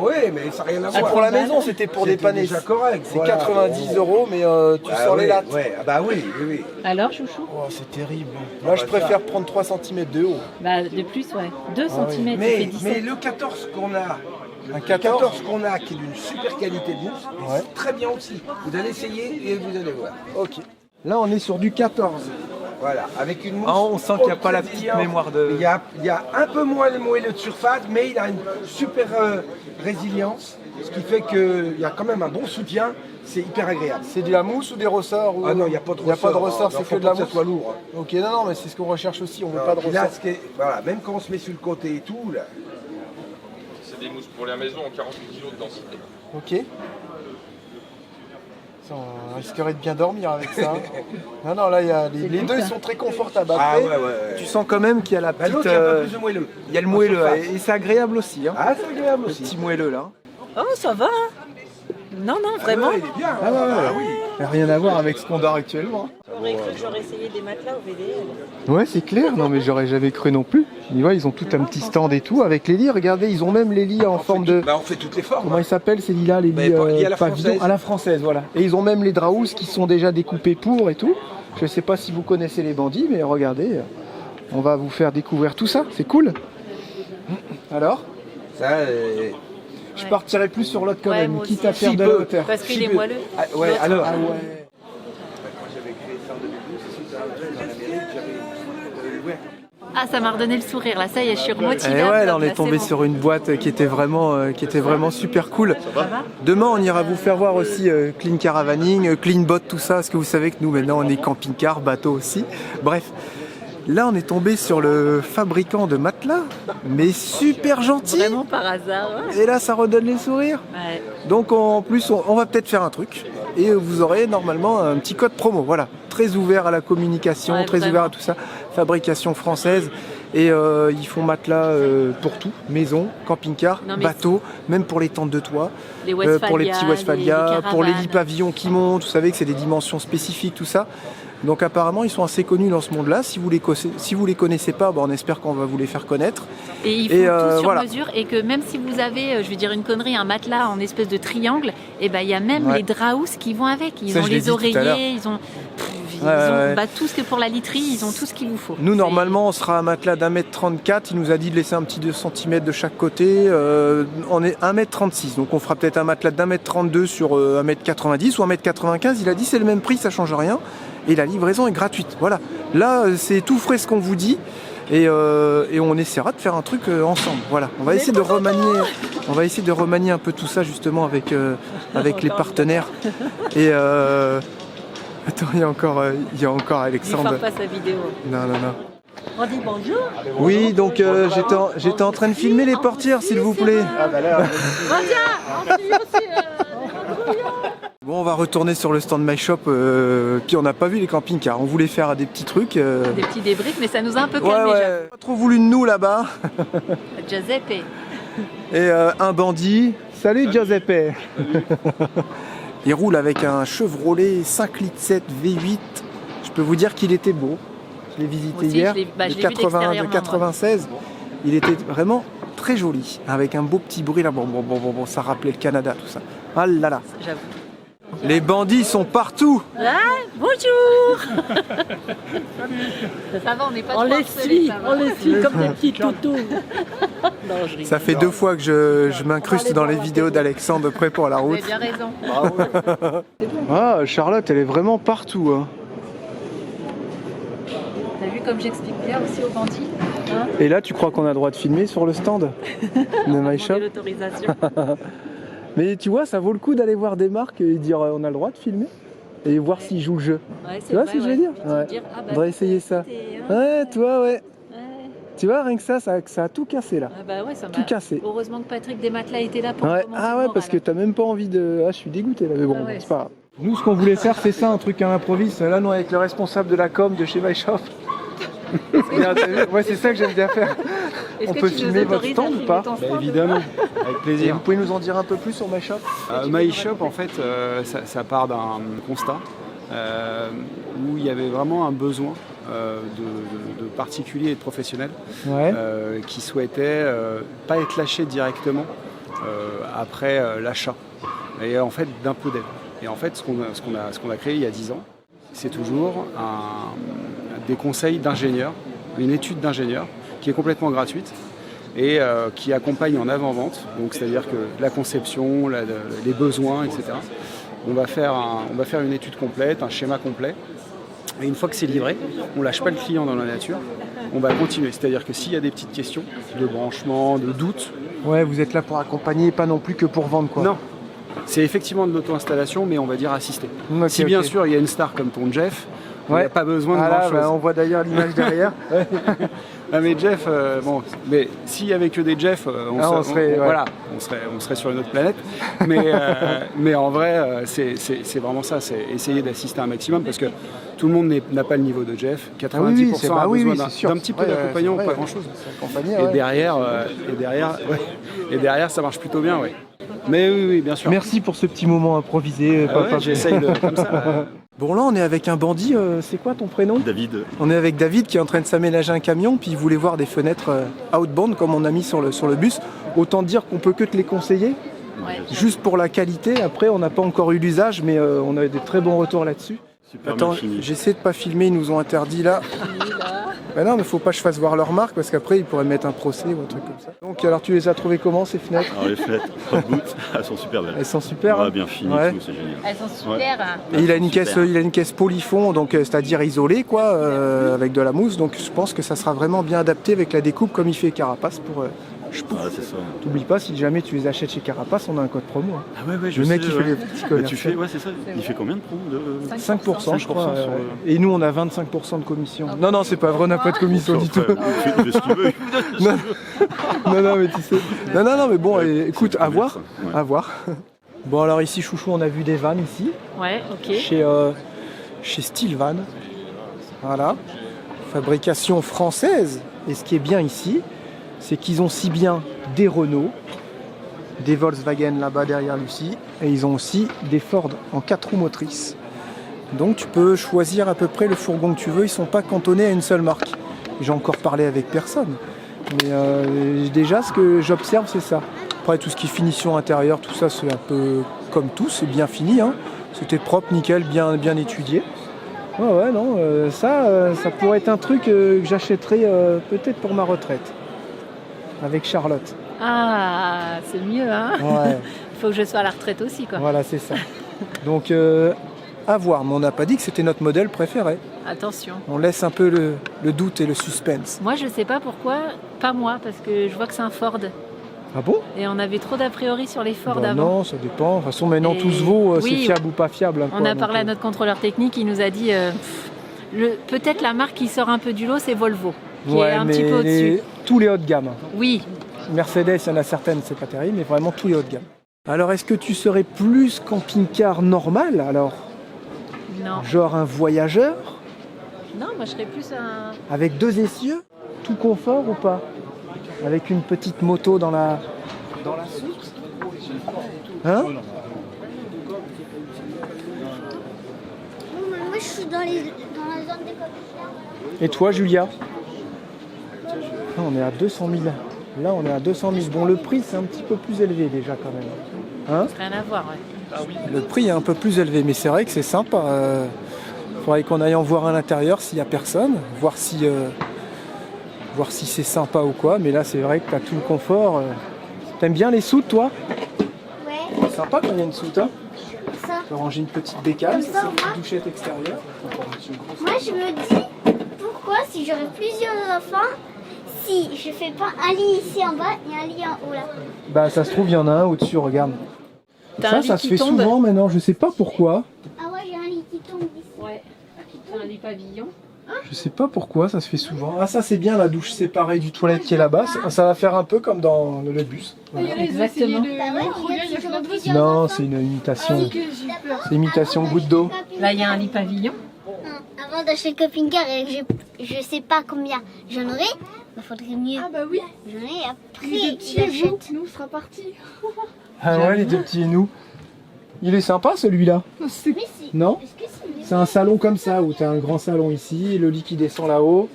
Ouais, mais ça n'a rien à C'est voir. pour la maison, c'était pour C'était dépanner. déjà correct. C'est 90 €, mais tu Bah sors les oui, lattes. Ouais, ah bah oui, oui, oui. Alors, chouchou? Oh, c'est terrible. Moi, je préfère prendre 3 cm de haut. Bah, de plus, ouais. 2 Ah oui. cm, ça fait Mais 17. le 14 qu'on a, Un le 14. 14 qu'on a, qui est d'une super qualité de mousse, Ouais. c'est très bien aussi. Vous allez essayer et vous allez voir. Ok. Là, on est sur du 14. Voilà, avec une mousse. Ah, on sent qu'il n'y a pas la haute petite résilience. mémoire de- Il y a un peu moins de moelleux de surface, mais il a une super résilience, ce qui fait qu'il y a quand même un bon soutien. C'est hyper agréable. C'est de la mousse ou des ressorts ou... Ah non, il n'y a pas de Il n'y a ressort. pas de ressort, Non, c'est faut que de la pas que mousse. ça soit lourd. Ok, non, mais c'est ce qu'on recherche aussi, on ne veut pas de Puis là, ressort. ce qui est- voilà, même quand on se met sur le côté et tout, là, C'est des mousses pour la maison en 48 kg de densité. Ok. Ça, on risquerait de bien dormir avec ça. Non, non, là, il y a les deux, ils sont très confortables. Après, tu sens quand même qu'il y a la Bah, petite... l'autre, il y a un peu plus de moelleux. il y a le moelleux, En surface. et c'est agréable aussi. Hein. Ah, c'est agréable Le aussi. petit moelleux, là. Oh, ça va, hein. Non, non, vraiment. Ah, il est bien. Ah ouais, Ah oui. Rien à voir avec ce qu'on dort actuellement. J'aurais cru que j'aurais essayé des matelas au VDL. Ouais, c'est clair. Non, mais j'aurais jamais cru non plus. Tu vois, ils ont tout un petit stand et tout avec les lits. Regardez, ils ont même les lits en forme de... Bah, on fait toutes les formes. Comment ils s'appellent ces lits-là, les Mais lits pas- lits à la pavillons française. à la française, voilà. Et ils ont même les draous qui sont déjà découpés pour et tout. Je sais pas si vous connaissez les bandits, mais regardez, on va vous faire découvrir tout ça. C'est cool. Alors, Ça, je partirai plus sur l'autre quand Ouais, même, moi quitte aussi. à perdre Si de la peu. hauteur. Parce qu'il Si est peu. moelleux. Ah, ouais, L'autre. alors. Ah ouais. Quand j'avais créé ça en 2012, c'est en Amérique, j'avais. Ouais. Ah, ça m'a redonné le sourire, là, ça y est, je suis remotivée. Et à ouais, bloc, là on est là, tombé c'est bon. sur une boîte qui était vraiment super cool. Demain on ira vous faire voir aussi Clean Caravaning, Clean Bot, tout ça, parce que vous savez que nous maintenant on est camping-car, bateau aussi. Bref, là on est tombé sur le fabricant de matelas, mais super gentil. Vraiment par hasard. Ouais. Et là ça redonne les sourires. Ouais. Donc en plus on va peut-être faire un truc et vous aurez normalement un petit code promo. Voilà, très ouvert à la communication, Ouais, très vraiment. ouvert à tout ça. Fabrication française et ils font matelas pour tout, maison, camping-car, Non, mais bateau, même pour les tentes de toit, Les Westphalia, pour les petits Westphalia, les pour les lits caravanes. pavillons qui montent. Vous savez que c'est des dimensions spécifiques, tout ça. Donc apparemment ils sont assez connus dans ce monde-là. Si vous les connaissez pas, on espère qu'on va vous les faire connaître. Et ils font Et, tout sur voilà. mesure et que même si vous avez, je vais dire une connerie, un matelas en espèce de triangle, et ben il y a même Ouais. les draous qui vont avec. Ils Ça, ont je l'ai les dit tout à l'heure. oreillers, ils ont, Ouais. tout ce que pour la literie, ils ont tout ce qu'il vous faut. Nous, C'est- normalement, on sera un matelas d'1m34. Il nous a dit de laisser un petit 2 cm de chaque côté. On est 1m36. Donc, on fera peut-être un matelas d'1m32 sur 1m90 ou 1m95. Il a dit c'est le même prix, ça change rien. Et la livraison est gratuite. Voilà. Là, c'est tout frais ce qu'on vous dit. Et on essaiera de faire un truc ensemble. Voilà. On va essayer de remanier un peu tout ça justement avec les partenaires. Et attends, il y a encore Lui Alexandre. faire pas sa vidéo. Non, non, non. On dit bonjour. Oui, donc j'étais en train de filmer les portières, s'il vous plaît. Bon, on va retourner sur le stand My Shop, puis on n'a pas vu les camping-cars. On voulait faire des petits trucs. Des petits débriefs, mais ça nous a un peu Ouais, calmé. ouais. Pas trop voulu de nous là-bas. Giuseppe. Et un bandit. Salut Giuseppe. Il roule avec un Chevrolet 5 litres 7 V8. Je peux vous dire qu'il était beau. Je l'ai visité Aussi, hier. je l'ai- bah, de je l'ai vu d'extérieurement, de 96. Il était vraiment très joli. Avec un beau petit bruit là. Bon, ça rappelait le Canada tout ça. Ah là là. J'avoue. Les bandits sont partout. Ah, bonjour. Ça va, on n'est pas On trop les harcelés, suit, ça va. on les suit comme des petits toutous. Non, je rigole. Ça fait 2 fois que je m'incruste dans les vidéos d'Alexandre prêt pour la Vous route. avez bien raison. Ah, Charlotte, elle est vraiment partout. Hein. T'as vu comme j'explique bien aussi aux bandits, hein, Et là, tu crois qu'on a le droit de filmer sur le stand de My Shop? demander l'autorisation. Mais tu vois, ça vaut le coup d'aller voir des marques et dire on a le droit de filmer et voir s'ils jouent le jeu. Ouais, c'est Tu vois vrai, ce que je veux ouais. dire? Puis te Ouais. dire, ah, bah, On devrait essayer ça. écoutez, hein, Ouais, toi, ouais. ouais. Tu vois, rien que ça a tout cassé là. Ah bah ouais, ça Tout m'a... cassé. Heureusement que Patrick Desmatelas était là pour Ouais. remonter Ah le ouais, moral. parce que t'as même pas envie de. Ah, je suis dégoûté là, mais bon, Ah ouais. c'est pas grave. Nous, ce qu'on voulait faire, c'est ça, un truc à l'improviste. Là, nous, avec le responsable de la com de chez MyShop. Ouais, c'est ça que j'aime bien faire. On peut filmer votre stand ou pas? Évidemment, avec Et plaisir. vous pouvez nous en dire un peu plus sur MyShop? MyShop, en fait, ça part d'un constat où il y avait vraiment un besoin de particuliers et de professionnels Ouais. qui souhaitaient pas être lâchés directement après l'achat. Et en fait, d'un peu d'aide. Et en fait, ce qu'on a créé il y a 10 ans, c'est toujours des conseils d'ingénieurs, une étude d'ingénieur qui est complètement gratuite et qui accompagne en avant-vente, donc c'est-à-dire que la conception, les besoins, etc. On va faire une étude complète, un schéma complet, et une fois que c'est livré, on lâche pas le client dans la nature, on va continuer. C'est-à-dire que s'il y a des petites questions de branchement, de doutes... Ouais, vous êtes là pour accompagner, pas non plus que pour vendre, quoi. Non, c'est effectivement de l'auto-installation, mais on va dire assistée. Ok, Si bien ok. sûr il y a une star comme ton Jeff, il n'y Ouais. a pas besoin de Ah là, grand-chose. bah, on voit d'ailleurs l'image derrière. Ah mais Jeff, bon, mais s'il y avait que des Jeff, on serait sur une autre planète. Mais en vrai, c'est vraiment ça, c'est essayer d'assister un maximum parce que tout le monde n'a pas le niveau de Jeff. 90% Ah oui, c'est- bah a oui, besoin oui, c'est sûr. d'un petit peu Ouais, d'accompagnement ou c'est pas vrai. grand-chose. Accompagner, Et ouais. derrière, ça marche plutôt bien, ouais. Mais oui, bien sûr. Merci pour ce petit moment improvisé, Ah papa. ouais, j'essaye comme ça. Bon, là, on est avec un bandit. C'est quoi ton prénom? David, On est avec David qui est en train de s'aménager un camion, puis il voulait voir des fenêtres outbound comme on a mis sur le bus. Autant dire qu'on peut que te les conseiller, Ouais. juste pour la qualité. Après, on n'a pas encore eu l'usage, mais on a eu des très bons retours là-dessus. super Attends, bien fini. j'essaie de pas filmer, ils nous ont interdit là. Ben non, mais faut pas que je fasse voir leur marque parce qu'après ils pourraient mettre un procès ou un truc comme ça. Donc alors tu les as trouvées comment ces fenêtres? Alors les fenêtres, hot boot, elles sont super belles. Elles sont super. Ouais, hein. bien finies, Ouais. tout, c'est génial. Elles sont super. Hein. Et il a une Super. caisse, polyfond, donc c'est-à-dire isolée quoi, avec de la mousse. Donc je pense que ça sera vraiment bien adapté avec la découpe comme il fait Carapace pour. Ah, c'est ça. T'oublies pas, si jamais tu les achètes chez Carapace, on a un code promo. hein. Ah ouais, je Le mec sais, il fait ouais. les petits Mais commerciaux. tu fais, ouais, c'est ça. Il fait combien de promos de... 5% je crois. 5% sur, Et nous on a 25% de commission. Non, c'est pas vrai, on n'a pas de commission du tout. Il fait ce qu'il veut. Non, mais tu sais. Non, mais bon, écoute, à voir. Ouais. À voir. Bon, alors ici, Chouchou, on a vu des vannes ici, Ouais, ok. chez Style Van. Voilà. Fabrication française. Et ce qui est bien ici, c'est qu'ils ont si bien des Renault, des Volkswagen là-bas derrière Lucie, et ils ont aussi des Ford en 4 roues motrices. Donc tu peux choisir à peu près le fourgon que tu veux, ils sont pas cantonnés à une seule marque. J'ai encore parlé avec personne. Mais déjà, ce que j'observe, c'est ça. Après, tout ce qui est finition intérieure, tout ça, c'est un peu comme tout, c'est bien fini. Hein. C'était propre, nickel, bien étudié. Ouais, non, ça pourrait être un truc que j'achèterais peut-être pour ma retraite. Avec Charlotte. Ah, c'est mieux, hein. Ouais, Il faut que je sois à la retraite aussi, quoi. voilà, c'est ça. Donc, à voir. Mais on n'a pas dit que c'était notre modèle préféré. Attention. On laisse un peu le doute et le suspense. Moi, je sais pas pourquoi, pas moi, parce que je vois que c'est un Ford. Ah bon? Et on avait trop d'a priori sur les Ford Bah avant. non, ça dépend. De toute façon, maintenant, Et tout se vaut. C'est oui, fiable ou pas fiable. hein, On quoi. a Donc, parlé à notre contrôleur technique, il nous a dit peut-être la marque qui sort un peu du lot, c'est Volvo, qui est un petit peu au-dessus. tous les haut de gamme. Oui, Mercedes, il y en a certaines, c'est pas terrible, mais vraiment tous les haut de gamme. Alors, est-ce que tu serais plus camping-car normal, alors? non. Genre un voyageur, Non, moi je serais plus un. avec 2 essieux? Tout confort ou pas? Avec une petite moto dans la soute? Hein? Moi, je suis dans la zone des coquillards. Et toi, Julia? Ah, on est à 200 000. Là, on est à 200 000. Bon, le prix, c'est un petit peu plus élevé déjà quand même. Hein? Rien à voir, ouais. Le prix est un peu plus élevé, mais c'est vrai que c'est sympa. Faudrait qu'on aille en voir à l'intérieur s'il n'y a personne, voir si c'est sympa ou quoi. Mais là, c'est vrai que tu as tout le confort. T'aimes bien les soutes, toi? Ouais, C'est sympa quand il y a une soute, hein? ça. Tu peux ranger une petite bécane, Comme ça, c'est moi. une douchette extérieure. Moi, je me dis, pourquoi si j'aurais plusieurs enfants, si je fais pas un lit ici en bas et un lit en haut là? Bah, ça se trouve, il y en a un au-dessus, regarde. T'as un Ça, lit ça se qui fait tombe. souvent maintenant, je sais pas pourquoi. Ah ouais, j'ai un lit qui tombe ici. Ouais. T'as un lit pavillon. Je sais pas pourquoi, ça se fait souvent. Ah ça c'est bien la douche séparée du toilette qui est là-bas. Ça va faire un peu comme dans le bus. Voilà. Exactement. Non, c'est une imitation. C'est imitation goutte d'eau. Là, il y a un lit pavillon. Avant d'acheter le camping-car et je sais pas combien j'en aurai, il faudrait mieux. Ah bah oui. J'en ai après. Les petits et vous, nous on sera partis. Ah ouais, les deux petits et nous. Il est sympa celui-là. Non? C'est un salon comme ça où tu as un grand salon ici, et le lit qui descend là-haut.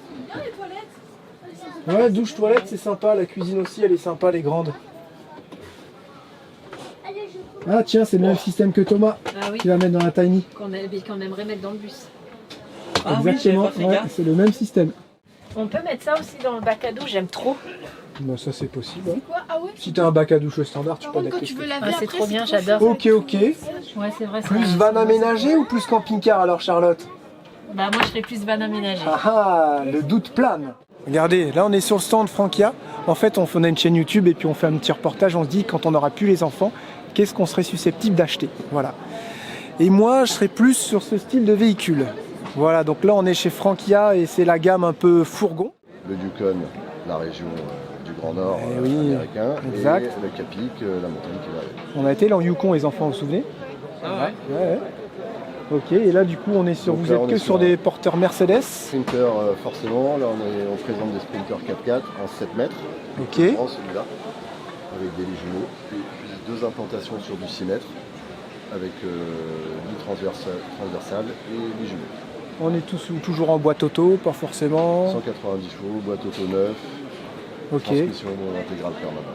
Ouais, douche, toilette, c'est sympa. La cuisine aussi, elle est sympa, les grandes. Ah tiens, c'est le même système que Thomas qui va mettre dans la tiny. Qu'on aimerait mettre dans le bus. Exactement, ouais, c'est le même système. On peut mettre ça aussi dans le bac à dos, j'aime trop. Bah ça c'est possible. Hein. Quoi? Ah ouais? Si t'as un bac à douche standard, tu peux Quand adapter. tu veux laver Ah, c'est après, trop bien, trop j'adore. Ok, ok. Ouais, c'est vrai. Plus van aménagé ou plus camping-car alors Charlotte? Bah moi je serais plus van aménagé. Ah ah, le doute plane. Regardez, là on est sur le stand Frankia. En fait, on a une chaîne YouTube et puis on fait un petit reportage. On se dit quand on n'aura plus les enfants, qu'est-ce qu'on serait susceptible d'acheter? Voilà. Et moi, je serais plus sur ce style de véhicule. Voilà, donc là on est chez Frankia et c'est la gamme un peu fourgon. Le Yukon, la région du Grand Nord américain, exact. Et le Capic, la montagne qui va avec. On a été là en Yukon, les enfants, vous vous souvenez? Ah ouais. Ouais. Ok, et là du coup on est sur, Donc vous là, êtes on que est sur sur des porteurs Mercedes. Sprinter forcément, là on présente des Sprinter 4x4 en 7 mètres. Ok. Grand, celui-là, avec des lits jumeaux. Et puis 2 implantations sur du 6 mètres, avec lit transversal et lits jumeaux. On est tous toujours en boîte auto, pas forcément. 190 chevaux, boîte auto 9, transmission intégrale permanente.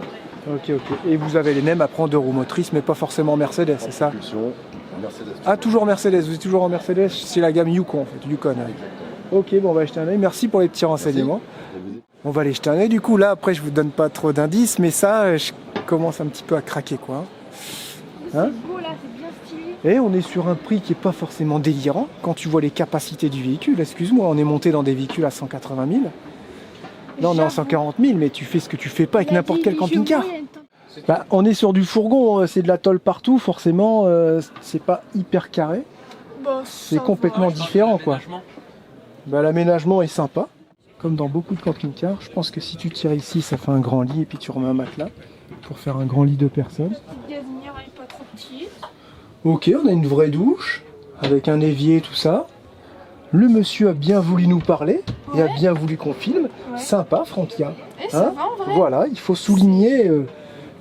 Ok. Et vous avez les mêmes à prendre 2 roues motrices, mais pas forcément Mercedes, c'est ça? Propulsion, Mercedes. Ah, toujours Mercedes, vous êtes toujours en Mercedes, c'est la gamme Yukon en fait, Yukon. Ok, bon on va jeter un œil, merci pour les petits renseignements. On va aller jeter un œil, du coup là après je vous donne pas trop d'indices, mais ça je commence un petit peu à craquer quoi. Hein? C'est beau là, c'est bien stylé. Et on est sur un prix qui est pas forcément délirant, quand tu vois les capacités du véhicule, excuse-moi, on est monté dans des véhicules à 180 000. Là on est en 140 000, mais tu fais ce que tu fais pas avec n'importe quel camping-car. Bah, on est sur du fourgon, c'est de la tôle partout, forcément, c'est pas hyper carré. Bon, C'est complètement différent quoi. Bah, l'aménagement est sympa, comme dans beaucoup de camping-cars. Je pense que si tu tires ici, ça fait un grand lit et puis tu remets un matelas pour faire un grand lit de personnes. Petite gazinière, elle est pas trop petite. Ok, on a une vraie douche avec un évier, tout ça. Le monsieur a bien voulu nous parler et a bien voulu qu'on filme. Ouais. Sympa, Frankia. Et ça va en vrai. Voilà, il faut souligner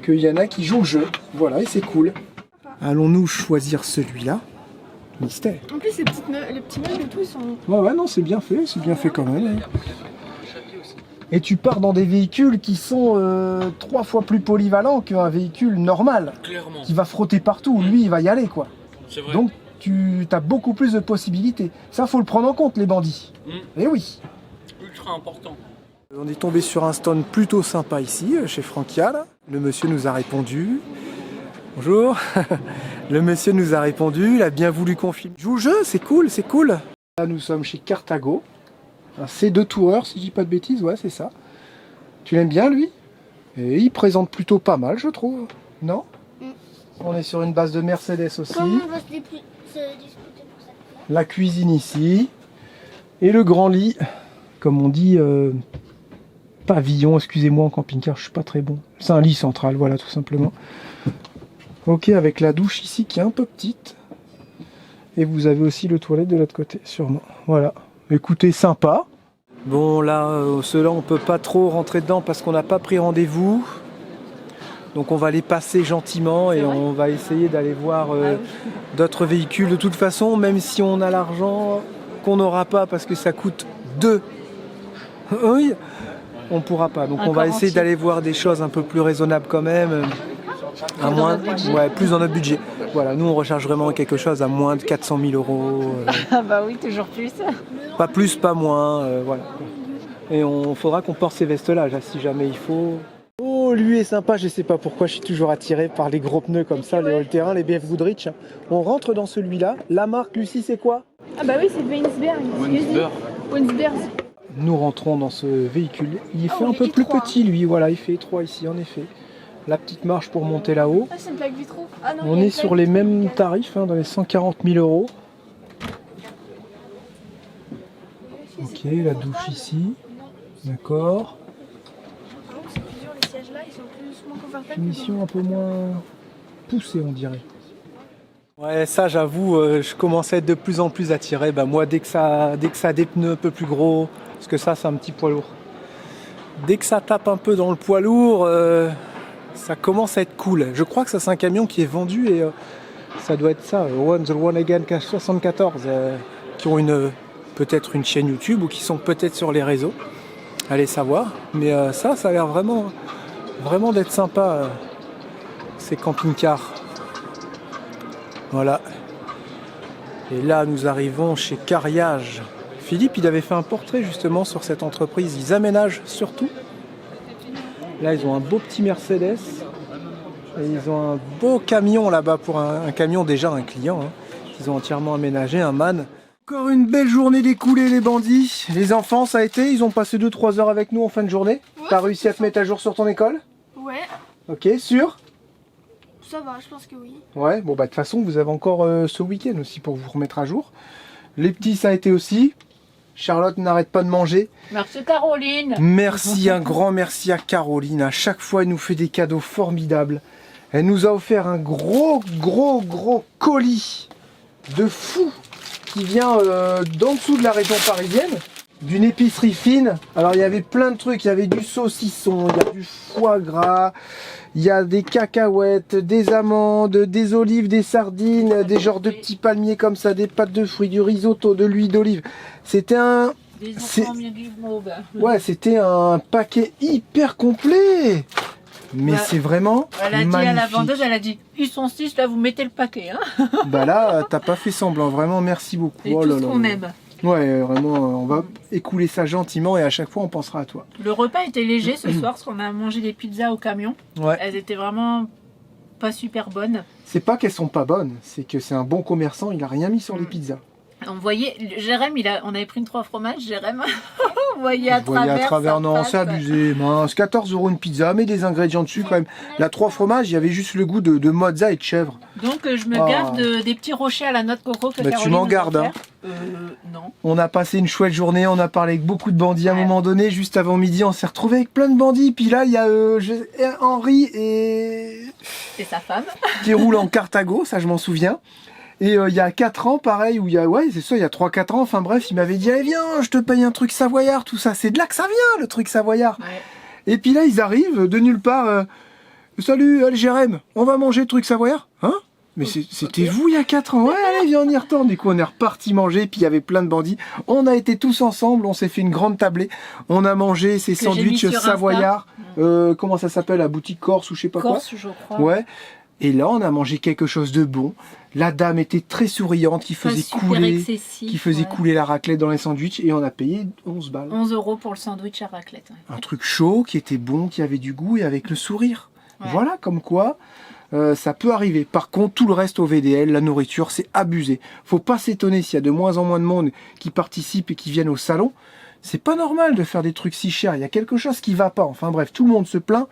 qu'il y en a qui jouent le jeu. Voilà, et c'est cool. Allons-nous choisir celui-là? Mystère. En plus, les petits meubles et tout, ils sont. Ouais, non, c'est bien fait quand même. Et tu pars dans des véhicules qui sont 3 fois plus polyvalents qu'un véhicule normal. Clairement. Qui va frotter partout. Lui, il va y aller, quoi. C'est vrai. Donc, tu as beaucoup plus de possibilités. Ça, faut le prendre en compte, les bandits. Eh oui. Ultra important. On est tombé sur un stand plutôt sympa ici, chez Frankia. Là. Le monsieur nous a répondu. Bonjour. Le monsieur nous a répondu, il a bien voulu qu'on filme. Joue le jeu, c'est cool, c'est cool. Là, nous sommes chez Cartago. Un C2 Tourer, si je dis pas de bêtises, ouais, c'est ça. Tu l'aimes bien, lui? Et il présente plutôt pas mal, je trouve. Non? On est sur une base de Mercedes aussi. Comment on va se disputer pour ça? La cuisine ici. Et le grand lit. Comme on dit, pavillon, excusez-moi en camping-car, je suis pas très bon. C'est un lit central, voilà, tout simplement. Ok, avec la douche ici qui est un peu petite. Et vous avez aussi le toilette de l'autre côté, sûrement. Voilà. Écoutez, sympa. Bon, là, ceux-là, on peut pas trop rentrer dedans parce qu'on n'a pas pris rendez-vous. Donc on va les passer gentiment et on va essayer d'aller voir d'autres véhicules. De toute façon, même si on a l'argent qu'on n'aura pas parce que ça coûte 2, oui, on pourra pas. Donc on va essayer d'aller voir des choses un peu plus raisonnables quand même. À moins, ouais, plus dans notre budget. Voilà, nous on recherche vraiment quelque chose à moins de 400 000 €. Ah bah oui, toujours plus. Pas plus, pas moins, voilà. Et on faudra qu'on porte ces vestes-là, si jamais il faut. Oh, lui est sympa, je sais pas pourquoi je suis toujours attiré par les gros pneus comme ça, les all-terrain, les BF Goodrich. On rentre dans celui-là. La marque, Lucie, c'est quoi? Ah bah oui, c'est Weinsberg. Weinsberg. Nous rentrons dans ce véhicule. Il fait un peu plus petit, lui. Voilà, il fait étroit ici, en effet. La petite marche pour monter là-haut. Ah, c'est une plaque vitraux. Ah, non, on est sur les mêmes tarifs, dans les 140 000 €. Ok. Ok, la douche ici. D'accord. Donc c'est plus dur, les sièges là, ils sont plus moins confortables. Finition un peu moins poussée, on dirait. Ouais, ça j'avoue, je commence à être de plus en plus attiré. Bah, moi, dès que ça a des pneus un peu plus gros, parce que ça c'est un petit poids lourd. Dès que ça tape un peu dans le poids lourd, ça commence à être cool. Je crois que ça c'est un camion qui est vendu et ça doit être ça, The One Again 74, qui ont peut-être une chaîne YouTube ou qui sont peut-être sur les réseaux. Allez savoir. Mais ça a l'air vraiment d'être sympa, ces camping-cars. Voilà. Et là, nous arrivons chez Cariage. Philippe, il avait fait un portrait justement sur cette entreprise. Ils aménagent surtout. Là, ils ont un beau petit Mercedes. Et ils ont un beau camion là-bas pour un camion déjà, un client. Hein. Ils ont entièrement aménagé, un man. Encore une belle journée d'écoulée, les bandits. Les enfants, ça a été. Ils ont passé 2-3 heures avec nous en fin de journée. Ouais, t'as réussi à te mettre à jour sur ton école? Ouais, Ok, sûr? ça va, je pense que oui. Ouais, bon bah de toute façon vous avez encore ce week-end aussi pour vous remettre à jour. Les petits ça a été aussi. Charlotte n'arrête pas de manger. Merci Caroline. Merci, un grand merci à Caroline. À chaque fois elle nous fait des cadeaux formidables. Elle nous a offert un gros colis de fou qui vient d'en dessous de la région parisienne. D'une épicerie fine. Alors il y avait plein de trucs, il y avait du saucisson, il y a du foie gras, il y a des cacahuètes, des amandes, des olives, des sardines, des genres de petits palmiers comme ça, des pâtes de fruits, du risotto, de l'huile d'olive. C'était un... Des enfants mieux du mauve. Ouais, c'était un paquet hyper complet. Mais Ouais. c'est vraiment Elle a dit magnifique. à la vendeuse, elle a dit, ils sont 6, là vous mettez le paquet. Hein. Bah là, t'as pas fait semblant, vraiment merci beaucoup. C'est Oh tout là ce là qu'on là. aime. Ouais, vraiment, on va écouler ça gentiment et à chaque fois on pensera à toi. Le repas était léger ce soir parce qu'on a mangé des pizzas au camion. Ouais. Elles étaient vraiment pas super bonnes. C'est pas qu'elles sont pas bonnes, c'est que c'est un bon commerçant, il a rien mis sur les pizzas. On voyait, Jérém, on avait pris une 3 fromages, Jérém, on voyait à Je voyais travers. à travers, sa non, face. c'est abusé, mince, 14 € une pizza, mais des ingrédients dessus quand même. La 3 fromages, il y avait juste le goût de mozza et de chèvre. Donc je me Ah. garde des petits rochers à la noix de coco que Bah, tu Caroline m'en nous a gardes, offert. Non. On a passé une chouette journée, on a parlé avec beaucoup de bandits à un moment donné, juste avant midi, on s'est retrouvé avec plein de bandits, puis là il y a Henri et... C'est sa femme. qui roule en Carthago, ça je m'en souviens. Et il y a 4 ans, pareil, où il y a, ouais, c'est ça, il y a 3-4 ans, enfin bref, il m'avait dit, allez viens, je te paye un truc savoyard, tout ça. C'est de là que ça vient, le truc savoyard. Ouais. Et puis là, ils arrivent de nulle part. Salut, allez, Jérém, on va manger le truc savoyard, hein? Mais c'était vous il y a 4 ans. Ouais, allez, viens, on y retourne. Du coup, on est reparti manger, puis il y avait plein de bandits. On a été tous ensemble, on s'est fait une grande tablée. On a mangé ces Que j'ai mis sandwichs sur savoyards. Comment ça s'appelle, la boutique Corse ou je sais pas Corse, quoi. je crois. Ouais. Et là, on a mangé quelque chose de bon. La dame était très souriante, qui Pas faisait super couler, excessif, qui faisait ouais. couler la raclette dans les sandwichs, et on a payé 11 balles. 11 € pour le sandwich à raclette. Ouais. Un truc chaud, qui était bon, qui avait du goût, et avec le sourire. Ouais. Voilà, comme quoi, ça peut arriver. Par contre, tout le reste au VDL, la nourriture, c'est abusé. Faut pas s'étonner s'il y a de moins en moins de monde qui participe et qui viennent au salon. C'est pas normal de faire des trucs si chers. Il y a quelque chose qui va pas. Enfin bref, tout le monde se plaint.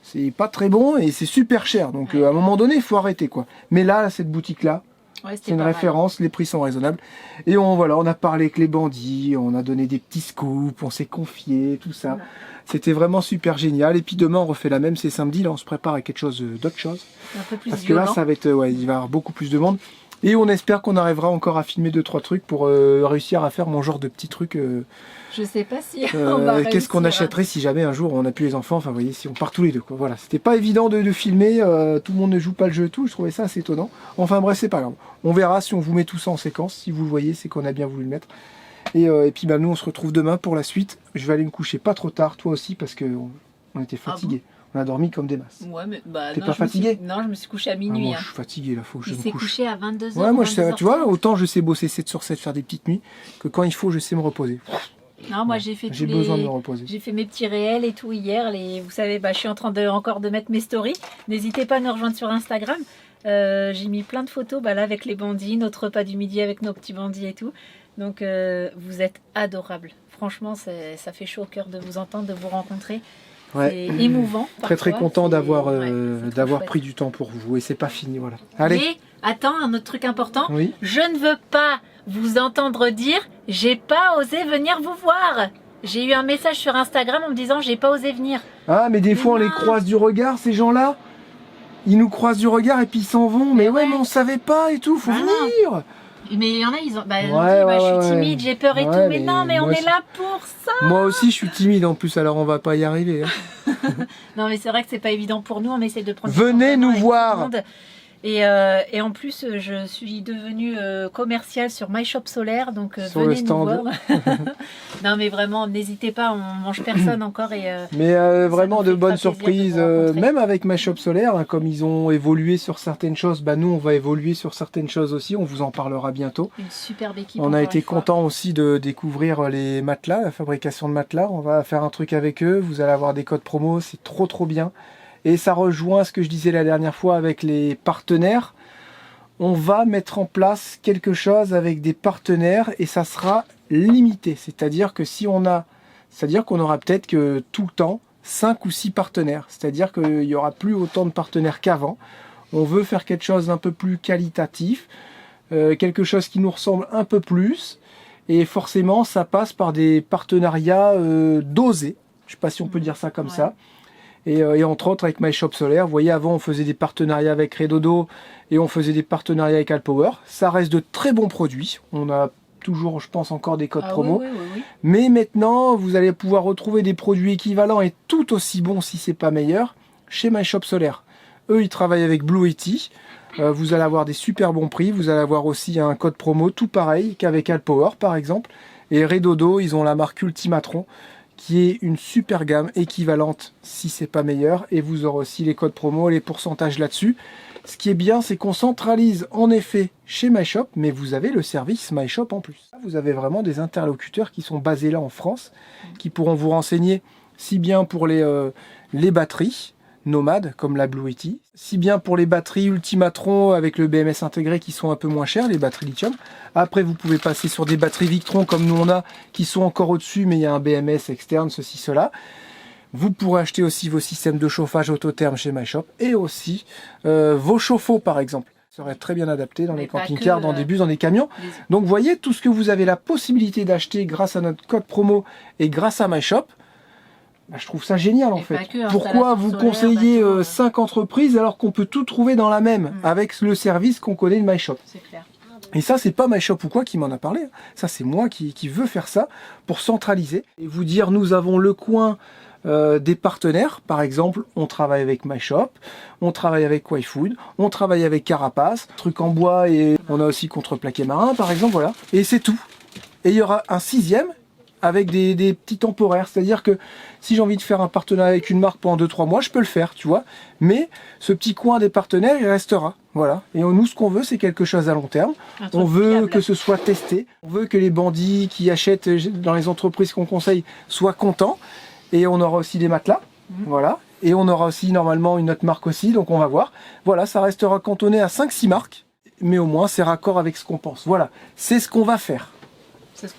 C'est pas très bon et c'est super cher. Donc à un moment donné, il faut arrêter quoi. Mais là, cette boutique-là, Ouais, c'était c'est une pas mal. référence, les prix sont raisonnables. Et on a parlé avec les bandits, on a donné des petits scoops, on s'est confié, tout ça. Ouais. C'était vraiment super génial. Et puis demain, on refait la même, c'est samedi. Là, on se prépare à quelque chose d'autre chose. Un peu plus Parce que violent. là, ça va être, ouais, il va y avoir beaucoup plus de monde. Et on espère qu'on arrivera encore à filmer 2-3 trucs pour réussir à faire mon genre de petits trucs. Je sais pas si on va Qu'est-ce qu'on réussir. achèterait si jamais un jour on n'a plus les enfants, enfin vous voyez, si on part tous les deux quoi. Voilà, c'était pas évident de filmer, tout le monde ne joue pas le jeu et tout, je trouvais ça assez étonnant. Enfin bref, c'est pas grave. On verra si on vous met tout ça en séquence, si vous le voyez, c'est qu'on a bien voulu le mettre. Et puis bah nous on se retrouve demain pour la suite. Je vais aller me coucher pas trop tard, toi aussi, parce que on était fatigués. On a dormi comme des masses. Ouais, mais bah, T'es non, pas je me suis- fatigué? Non, je me suis couchée à Ah, minuit. moi hein. je suis fatigué là, faut que je Il me s'est couche. couché à 22h. Ouais, moi tu vois, autant je sais bosser 7 sur 7, faire des petites nuits, que quand il faut je sais me reposer. Non, moi j'ai fait J'ai tous besoin de les... me reposer. J'ai fait mes petits réels et tout hier. Vous savez, bah, je suis en train encore de mettre mes stories. N'hésitez pas à nous rejoindre sur Instagram. J'ai mis plein de photos là avec les bandits, notre repas du midi avec nos petits bandits et tout. Donc vous êtes adorables. Franchement, ça fait chaud au cœur de vous entendre, de vous rencontrer. Ouais. C'est émouvant. Très très parfois. content C'est- d'avoir ouais, c'est trop d'avoir chouette. pris du temps pour vous et c'est pas fini, voilà. Allez. Mais attends, un autre truc important. Oui. Je ne veux pas vous entendre dire j'ai pas osé venir vous voir. J'ai eu un message sur Instagram en me disant j'ai pas osé venir. Ah, mais des fois on les croise du regard, ces gens-là. Ils nous croisent du regard et puis ils s'en vont. Mais ouais, mais on savait pas et tout, faut Voilà. venir. Mais il y en a, ils ont, bah, ils ont Ouais, dit, ouais, je suis ouais, timide, ouais. j'ai peur et Ouais, tout. Mais mais non, mais on moi est aussi. là pour ça. Moi aussi, je suis timide en plus, alors on va pas y arriver. Hein. Non, mais c'est vrai que c'est pas évident pour nous. On essaie de prendre. Venez du temps vraiment nous avec voir. tout le monde. Et en plus, je suis devenue commerciale sur My Shop Solaire, donc Sur venez le stand. nous voir. Non, mais vraiment, n'hésitez pas, on mange personne encore. Mais vraiment de bonnes très plaisir surprises, de vous rencontrer. même avec My Shop Solaire, hein, comme ils ont évolué sur certaines choses, bah nous on va évoluer sur certaines choses aussi, on vous en parlera bientôt. Une superbe équipe. On a encore été une fois. content aussi de découvrir les matelas, la fabrication de matelas. On va faire un truc avec eux. Vous allez avoir des codes promo, c'est trop bien. Et ça rejoint ce que je disais la dernière fois avec les partenaires. On va mettre en place quelque chose avec des partenaires et ça sera limité. C'est-à-dire qu'on aura peut-être que tout le temps 5 ou 6 partenaires. C'est-à-dire qu'il n'y aura plus autant de partenaires qu'avant. On veut faire quelque chose d'un peu plus qualitatif. Quelque chose qui nous ressemble un peu plus et forcément ça passe par des partenariats dosés, je sais pas si on peut dire ça comme ça, et entre autres avec My Shop Solaire. Vous voyez, avant on faisait des partenariats avec Redodo et on faisait des partenariats avec Alpower, ça reste de très bons produits, on a toujours, je pense, encore des codes promo, Oui. mais maintenant vous allez pouvoir retrouver des produits équivalents et tout aussi bons si c'est pas meilleur chez My Shop Solaire. Eux ils travaillent avec Blue Yeti. Vous allez avoir des super bons prix, vous allez avoir aussi un code promo tout pareil qu'avec Alpower par exemple. Et Redodo, ils ont la marque Ultimatron qui est une super gamme équivalente si c'est pas meilleur. Et vous aurez aussi les codes promo et les pourcentages là-dessus. Ce qui est bien, c'est qu'on centralise en effet chez MyShop, mais vous avez le service MyShop en plus. Vous avez vraiment des interlocuteurs qui sont basés là en France, qui pourront vous renseigner si bien pour les batteries nomades comme la Blue Yeti, si bien pour les batteries Ultimatron avec le BMS intégré qui sont un peu moins chères, les batteries lithium. Après vous pouvez passer sur des batteries Victron comme nous on a, qui sont encore au-dessus mais il y a un BMS externe, ceci, cela. Vous pourrez acheter aussi vos systèmes de chauffage autotherme chez MyShop et aussi vos chauffe-eau par exemple. Ça serait très bien adapté dans les camping-cars, dans des bus, dans des camions. Donc vous voyez tout ce que vous avez la possibilité d'acheter grâce à notre code promo et grâce à MyShop. Bah, je trouve ça génial en fait. Pourquoi vous conseillez 5 entreprises alors qu'on peut tout trouver dans la même avec le service qu'on connaît de MyShop. C'est clair. Et ça, c'est pas MyShop ou quoi qui m'en a parlé. Ça, c'est moi qui veux faire ça pour centraliser et vous dire nous avons le coin des partenaires. Par exemple, on travaille avec MyShop, on travaille avec Quaifood, on travaille avec Carapace, truc en bois et on a aussi Contreplaqué Marin par exemple, voilà. Et c'est tout. Et il y aura un 6e avec des petits temporaires, c'est-à-dire que si j'ai envie de faire un partenariat avec une marque pendant 2-3 mois, je peux le faire, tu vois. Mais ce petit coin des partenaires, il restera, voilà. Et nous, ce qu'on veut, c'est quelque chose à long terme. On veut que ce soit testé. On veut que les bandits qui achètent dans les entreprises qu'on conseille soient contents. Et on aura aussi des matelas, voilà. Et on aura aussi normalement une autre marque aussi, donc on va voir. Voilà, ça restera cantonné à 5-6 marques, mais au moins c'est raccord avec ce qu'on pense. Voilà, c'est ce qu'on va faire.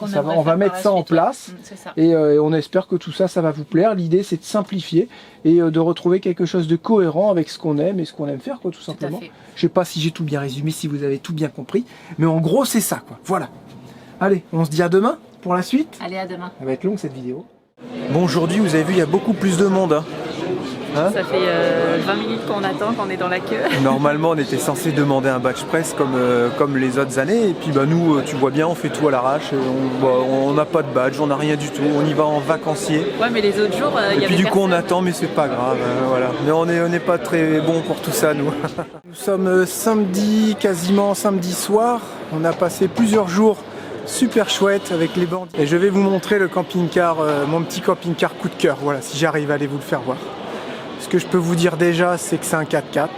On va mettre ça en place et on espère que tout ça, ça va vous plaire. L'idée, c'est de simplifier et de retrouver quelque chose de cohérent avec ce qu'on aime et ce qu'on aime faire, quoi, tout simplement. Je sais pas si j'ai tout bien résumé, si vous avez tout bien compris, mais en gros, c'est ça, quoi. Voilà. Allez, on se dit à demain pour la suite. Allez, à demain. Elle va être longue cette vidéo. Bon, aujourd'hui, vous avez vu, il y a beaucoup plus de monde. Hein, ça fait 20 minutes qu'on attend, qu'on est dans la queue. Normalement, on était censé demander un batch press comme les autres années. Et puis bah, nous, tu vois bien, on fait tout à l'arrache. On n'a pas de badge, on n'a rien du tout. On y va en vacancier. Ouais, mais les autres jours, il y avait Et puis du coup, on personne. attend, mais c'est pas grave. Voilà. Mais on n'est pas très bon pour tout ça, nous. Nous sommes samedi, quasiment samedi soir. On a passé plusieurs jours super chouettes avec les bandits. Et je vais vous montrer le camping-car, mon petit camping-car coup de cœur. Voilà, si j'arrive à aller vous le faire voir. Ce que je peux vous dire déjà, c'est que c'est un 4x4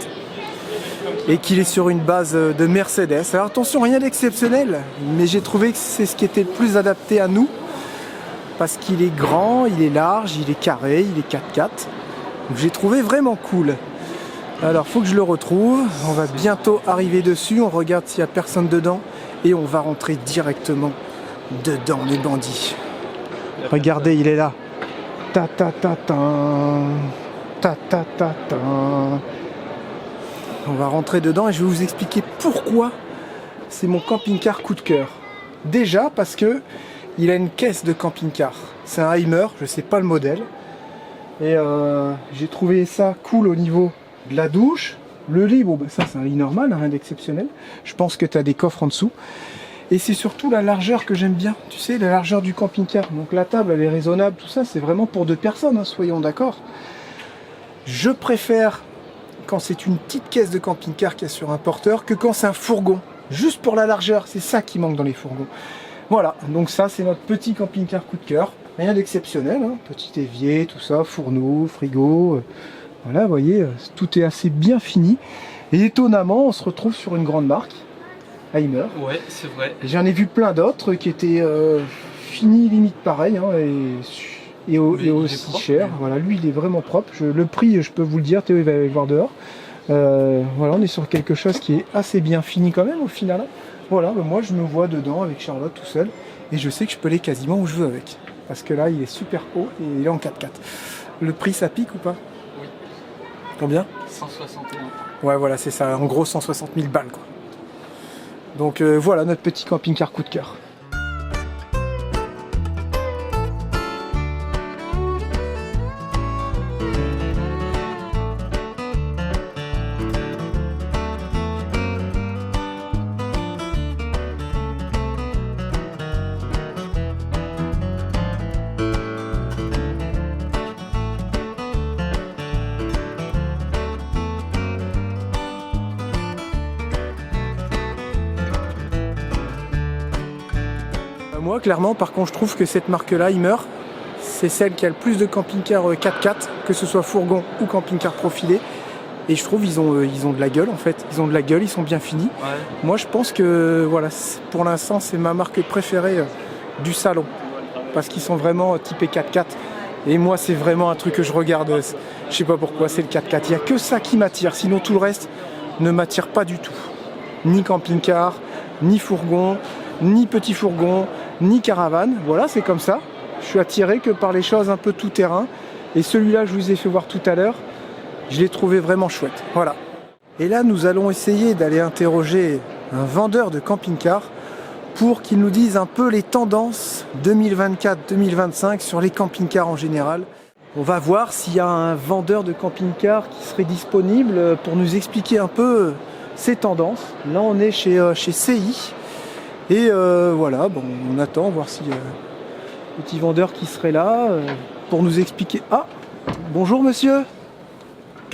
et qu'il est sur une base de Mercedes. Alors attention, rien d'exceptionnel, mais j'ai trouvé que c'est ce qui était le plus adapté à nous parce qu'il est grand, il est large, il est carré, il est 4x4. Donc j'ai trouvé vraiment cool. Alors faut que je le retrouve, on va bientôt arriver dessus, on regarde s'il n'y a personne dedans et on va rentrer directement dedans les bandits. Regardez, il est là. ta ta ta ta ta ta ta ta. On va rentrer dedans et je vais vous expliquer pourquoi c'est mon camping-car coup de cœur. Déjà parce que il a une caisse de camping-car. C'est un Heimer, je sais pas le modèle. Et j'ai trouvé ça cool au niveau de la douche. Le lit, bon bah ça c'est un lit normal, rien d'exceptionnel. Je pense que tu as des coffres en dessous. Et c'est surtout la largeur que j'aime bien. Tu sais, la largeur du camping-car. Donc la table elle est raisonnable, tout ça c'est vraiment pour 2 personnes, hein, soyons d'accord. Je préfère quand c'est une petite caisse de camping-car qui est sur un porteur que quand c'est un fourgon. Juste pour la largeur, c'est ça qui manque dans les fourgons. Voilà, donc ça c'est notre petit camping-car coup de cœur. Rien d'exceptionnel, hein. Petit évier, tout ça, fourneau, frigo. Voilà, vous voyez, tout est assez bien fini. Et étonnamment, on se retrouve sur une grande marque, Heimer. Ouais, c'est vrai. J'en ai vu plein d'autres qui étaient finis limite pareil, hein, et aussi cher. Voilà, lui il est vraiment propre. Le prix, je peux vous le dire, Théo il va aller le voir dehors. Voilà, on est sur quelque chose qui est assez bien fini quand même au final. Voilà, ben moi je me vois dedans avec Charlotte tout seul et je sais que je peux aller quasiment où je veux avec. Parce que là il est super haut et il est en 4x4. Le prix ça pique ou pas? Oui. Combien? 161. Ouais voilà c'est ça, en gros 160 000 balles quoi. Donc voilà notre petit camping-car coup de cœur. Moi, clairement, par contre, je trouve que cette marque-là, Heimer, c'est celle qui a le plus de camping-car 4x4, que ce soit fourgon ou camping-car profilé. Et je trouve qu'ils ont de la gueule, en fait. Ils ont de la gueule, ils sont bien finis. Ouais. Moi, je pense que, voilà, pour l'instant, c'est ma marque préférée du salon. Parce qu'ils sont vraiment typés 4x4. Et moi, c'est vraiment un truc que je regarde. Je sais pas pourquoi, c'est le 4x4. Il n'y a que ça qui m'attire. Sinon, tout le reste ne m'attire pas du tout. Ni camping-car, ni fourgon, ni petit fourgon, ni caravane, voilà c'est comme ça. Je suis attiré que par les choses un peu tout terrain. Et celui-là je vous ai fait voir tout à l'heure, je l'ai trouvé vraiment chouette. Voilà. Et là nous allons essayer d'aller interroger un vendeur de camping-car pour qu'il nous dise un peu les tendances 2024-2025 sur les camping-cars en général. On va voir s'il y a un vendeur de camping-car qui serait disponible pour nous expliquer un peu ces tendances. Là on est chez CI. Et voilà, bon, on attend voir s'il y a un petit vendeur qui serait là pour nous expliquer. Ah, bonjour monsieur.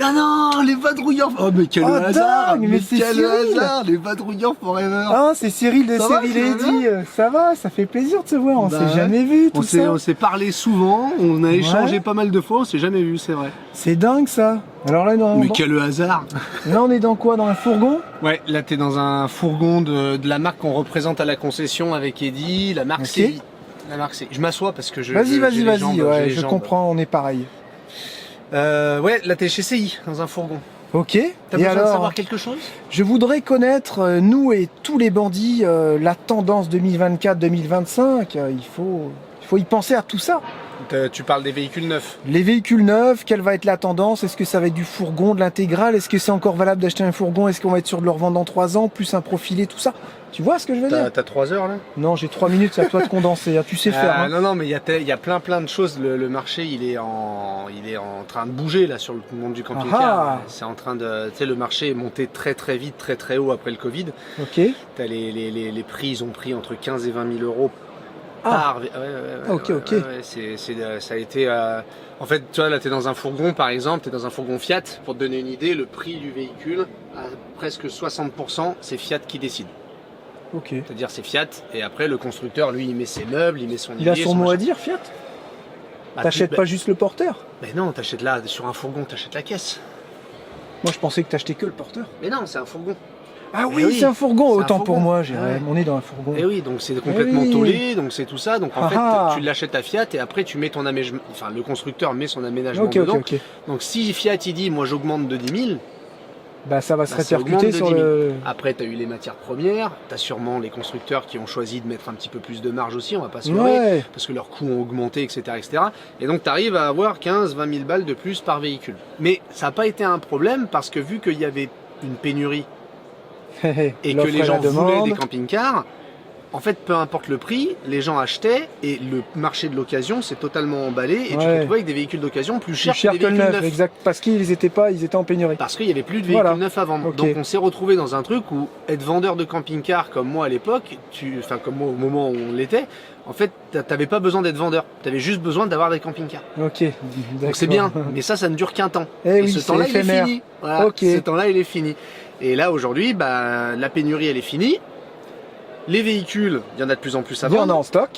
Ah non, les vadrouilleurs. Oh mais quel hasard. Dingue, mais c'est quel Cyril. hasard, les vadrouilleurs forever. Ah, c'est Cyril de Cyril et Eddy. Ça va, ça fait plaisir de se voir. On s'est jamais vu tout ça. On s'est parlé souvent, on a échangé pas mal de fois, on s'est jamais vu, c'est vrai. C'est dingue ça. Alors là, non. Mais quel hasard. Là, on est dans quoi? Dans un fourgon? Ouais, là t'es dans un fourgon de la marque qu'on représente à la concession avec Eddy, la marque okay. CI. La marque CI. Je m'assois parce que Vas-y, ouais, je comprends, on est pareil. Ouais, là t'es chez CI, dans un fourgon. Ok. T'as besoin de savoir quelque chose? Je voudrais connaître, nous et tous les bandits, la tendance 2024-2025. Il faut y penser à tout ça. Tu parles des véhicules neufs. Les véhicules neufs, quelle va être la tendance? Est-ce que ça va être du fourgon, de l'intégrale? Est-ce que c'est encore valable d'acheter un fourgon? Est-ce qu'on va être sûr de le revendre dans 3 ans, plus un profilé, tout ça? Tu vois ce que je veux dire? T'as 3 heures là? Non, j'ai 3 minutes, c'est à toi de condenser, hein. Tu sais faire. Hein. Non, mais il y a plein de choses. Le marché, il est en train de bouger là sur le monde du camping-car. C'est en train de, tu sais, le marché est monté très vite, très haut après le Covid. Ok. T'as les prix, ils ont pris entre 15 et 20 000 euros. Ok. Ça a été. En fait, tu vois, là, t'es dans un fourgon, par exemple, t'es dans un fourgon Fiat. Pour te donner une idée, le prix du véhicule, à presque 60%, c'est Fiat qui décide. Ok. C'est-à-dire, c'est Fiat, et après, le constructeur, lui, il met ses meubles, il met son. Il a son mot à dire, Fiat. T'achètes pas juste le porteur? Mais non, t'achètes là, sur un fourgon, t'achètes la caisse. Moi, je pensais que t'achetais que le porteur. Mais non, c'est un fourgon. Ah oui, c'est un fourgon, autant fourgon. Pour moi, Ouais. On est dans un fourgon. Et oui, donc c'est complètement tôlé, donc c'est tout ça. Donc en fait, tu l'achètes à Fiat et après tu mets ton aménagement, enfin le constructeur met son aménagement dedans. Ok. Donc si Fiat il dit, moi j'augmente de 10 000, Bah ça va se ça répercuter augmente de sur 10 000. le... Après, tu as eu les matières premières, tu as sûrement les constructeurs qui ont choisi de mettre un petit peu plus de marge aussi, on va pas se leurrer, Ouais. parce que leurs coûts ont augmenté, etc. etc. Et donc, tu arrives à avoir 15-20 000 balles de plus par véhicule. Mais ça n'a pas été un problème, parce que vu qu'il y avait une pénurie et que L'offre et les la gens voulaient demande. des camping-cars, en fait, peu importe le prix, les gens achetaient et le marché de l'occasion s'est totalement emballé et tu te Ouais. retrouvais avec des véhicules d'occasion plus Plus chers cher que que des le véhicules neuf, neufs. exact, parce qu'ils étaient en pénurie. Parce qu'il n'y avait plus de véhicules Voilà. neufs à vendre. Ok. Donc on s'est retrouvé dans un truc où être vendeur de camping-car comme moi à l'époque, enfin comme moi au moment où on l'était, en fait t'avais pas besoin d'être vendeur, t'avais juste besoin d'avoir des camping-cars. Ok, Donc c'est bien, mais ça ne dure qu'un temps. Eh oui, ce c'est temps-là il est éphémère. fini. Voilà, Ok. ce temps-là il est fini. Et là aujourd'hui, bah, la pénurie elle est finie. Les véhicules, il y en a de plus en plus à Il y en a vendre. en stock,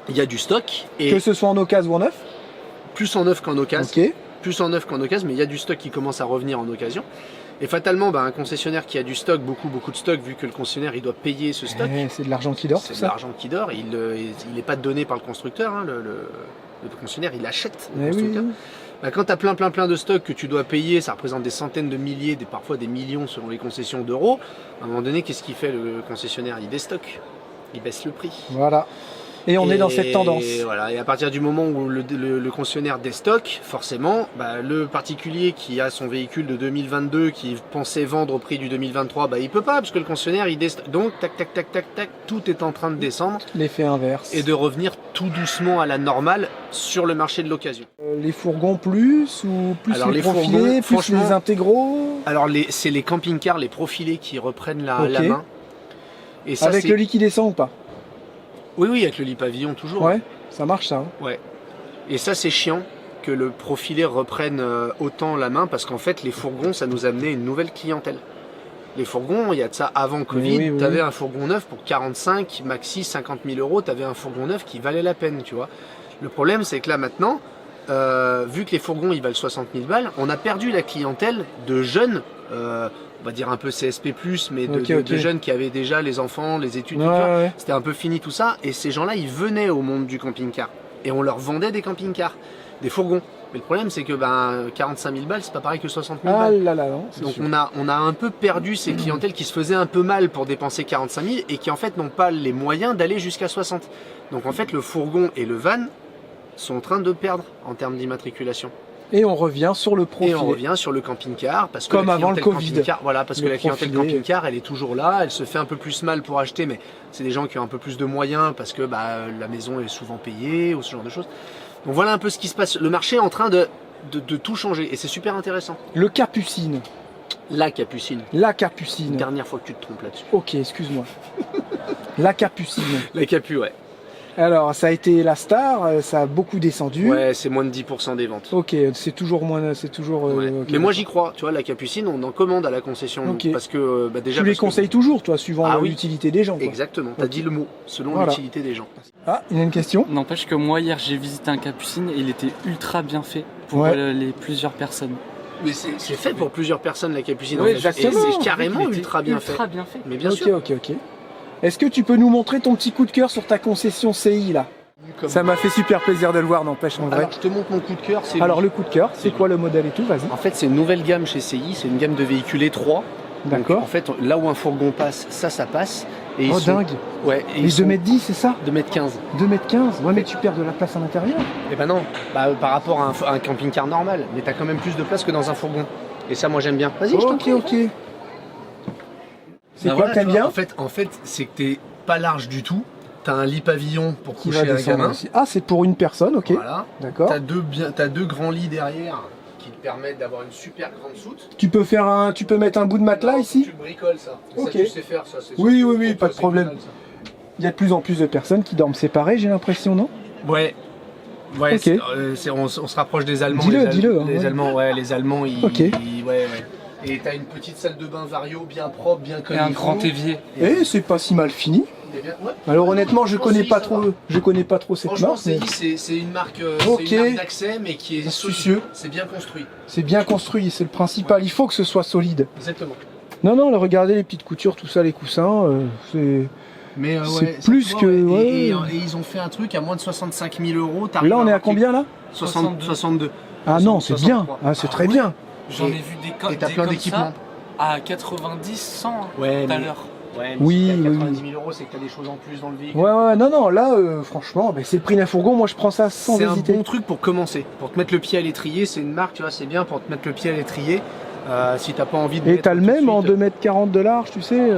Il y a du stock. Et que ce soit en occasion ou en neuf. plus en neuf qu'en occasion. Ok. Plus en neuf qu'en occasion, mais il y a du stock qui commence à revenir en occasion. Et fatalement, bah, un concessionnaire qui a du stock, beaucoup de stock, vu que le concessionnaire il doit payer ce stock, Eh, c'est de l'argent qui dort, c'est tout de ça. l'argent qui dort, il n'est pas donné par le constructeur, hein, le concessionnaire il achète le Eh oui, constructeur. oui. Bah, quand tu as plein de stocks que tu dois payer, ça représente des centaines de milliers, parfois des millions selon les concessions d'euros, à un moment donné, qu'est-ce qu'il fait le concessionnaire? Il déstocke, il baisse le prix. Voilà. Et on est dans cette tendance. Voilà, et à partir du moment où le concessionnaire déstocke, forcément, bah, le particulier qui a son véhicule de 2022, qui pensait vendre au prix du 2023, bah, il peut pas, parce que le concessionnaire, il déstocke. Donc, tac, tout est en train de descendre L'effet inverse. et de revenir tout doucement à la normale sur le marché de l'occasion. Les fourgons plus ou plus Alors, les les profilés, fourgons, plus franchement, les intégraux. Alors, c'est les camping-cars, les profilés qui reprennent la Ok. main. Et ça, Avec c'est- le liquidescent ou pas? Oui, avec le lit pavillon, toujours. Ouais, ça marche ça. Hein. Ouais. Et ça, c'est chiant que le profilé reprenne autant la main parce qu'en fait, les fourgons, ça nous amenait une nouvelle clientèle. Les fourgons, il y a de ça avant Covid, Oui, oui, tu avais oui. un fourgon neuf pour 45, maxi 50 000 euros, tu avais un fourgon neuf qui valait la peine, tu vois. Le problème, c'est que là maintenant, vu que les fourgons ils valent 60 000 balles, on a perdu la clientèle de jeunes, on va dire un peu CSP+, mais de, Ok, de- ok. de jeunes qui avaient déjà les enfants, les études, Ouais, tout ça. ouais. C'était un peu fini tout ça, et ces gens-là, ils venaient au monde du camping-car. Et on leur vendait des camping-cars, des fourgons. Mais le problème, c'est que 45 000 balles, c'est pas pareil que 60 000 Ah balles. là là, non. c'est Donc sûr. on a un peu perdu ces clientèles qui se faisaient un peu mal pour dépenser 45 000 et qui en fait n'ont pas les moyens d'aller jusqu'à 60. Donc en fait le fourgon et le van sont en train de perdre en termes d'immatriculation. Et on revient sur le profil. Et on revient sur le camping-car parce que Comme la avant le clientèle Covid. camping-car, voilà, parce que Le la clientèle profilé. camping-car, elle est toujours là, elle se fait un peu plus mal pour acheter, mais c'est des gens qui ont un peu plus de moyens parce que bah, la maison est souvent payée ou ce genre de choses. Donc voilà un peu ce qui se passe. Le marché est en train de tout changer et c'est super intéressant. Le Capucine. La Capucine. La Capucine. Dernière fois que tu te trompes là-dessus. Ok, excuse-moi. La Capucine. La Capu, ouais. Alors, ça a été la star, ça a beaucoup descendu. Ouais, c'est moins de 10% des ventes. Ok, c'est toujours moins, c'est toujours. Ouais. ok. Mais moi j'y crois, tu vois, la Capucine, on en commande à la concession. nous, Ok. parce que bah, déjà. Tu les parce que- conseilles toujours, toi, suivant Ah oui. l'utilité des gens. Quoi. Exactement, t'as dit le mot, selon Voilà. l'utilité des gens. Ah, il y a une question. N'empêche que moi, hier, j'ai visité un Capucine et il était ultra bien fait pour Ouais. les plusieurs personnes. Mais c'est fait pour plusieurs personnes la Capucine. Oui, en fait. exactement. Et c'est carrément Il était ultra bien fait. Ultra bien fait. Mais bien Ok, sûr. ok. Est-ce que tu peux nous montrer ton petit coup de cœur sur ta concession CI là? Ça m'a fait super plaisir de le voir, n'empêche en vrai. Alors je te montre mon coup de cœur. c'est Alors lui. le coup de cœur, c'est quoi le modèle et tout? Vas-y. En fait, c'est une nouvelle gamme chez CI, c'est une gamme de véhicules étroits. Donc, D'accord. en fait, là où un fourgon passe, ça passe. Et ils Oh sont- dingue. Ouais, et Et ils sont 2m10, c'est ça? 2m15. 2m15. Ouais, mais tu perds de la place à l'intérieur. Eh ben non, bah, par rapport à un camping-car normal, mais t'as quand même plus de place que dans un fourgon. Et ça, moi j'aime bien. Vas-y, je t'en Ok, prie. ok. C'est Bah quoi voilà, que t'aimes tu vois, bien? En fait, c'est que t'es pas large du tout. T'as un lit pavillon pour Qui va coucher un descendre gamin. aussi. Ah, c'est pour une personne, ok. Voilà. D'accord. T'as deux grands lits derrière qui te permettent d'avoir une super grande soute. Tu peux mettre un bout de matelas Non, ici? Tu le bricoles ça. Ok. Ça tu sais faire ça. Oui, ça, oui, oui, pour pas toi, de c'est problème. génial, ça. Il y a de plus en plus de personnes qui dorment séparées, j'ai l'impression, non? Ouais. Ouais, Ok. on se rapproche des Allemands. Dis-le, les dis-le, hein, Les ouais. Allemands, ouais, les Allemands, ils. Ok. Ouais, ouais. Et t'as une petite salle de bain Vario bien propre, bien comme Et un il grand faut. évier. Eh, c'est pas si mal fini. Il est bien- ouais. Alors honnêtement, je connais CI, pas ça trop, va. cette Franchement, marque. mais c'est une marque, Ok. c'est une marque d'accès, mais qui est Astucieux. solide. C'est bien construit. C'est bien construit, c'est le principal. Il faut que ce soit solide. Exactement. Non, non, regardez les petites coutures, tout ça, les coussins, c'est. Mais C'est ouais, plus tu vois, que- ouais. ouais. Et ils ont fait un truc à moins de 65 000 euros. t'arrives Là, on est à avoir combien là? 62. Ah non, c'est bien. Ah, c'est très bien. J'en ai Et- vu des Et t'as plein d'équipements. À 90, 100 Ouais, tout à mais- l'heure. Ouais, mais Oui, si t'es à oui, 90 000 euros, c'est que t'as des choses en plus dans le véhicule. Ouais, non, là, franchement, bah, c'est le prix d'un fourgon, moi je prends ça sans C'est un hésiter. bon truc pour commencer. Pour te mettre le pied à l'étrier, c'est une marque, tu vois, c'est bien pour te mettre le pied à l'étrier. Si t'as pas envie de. Et mettre t'as le tout de même en suite, 2,40 m de large, tu sais,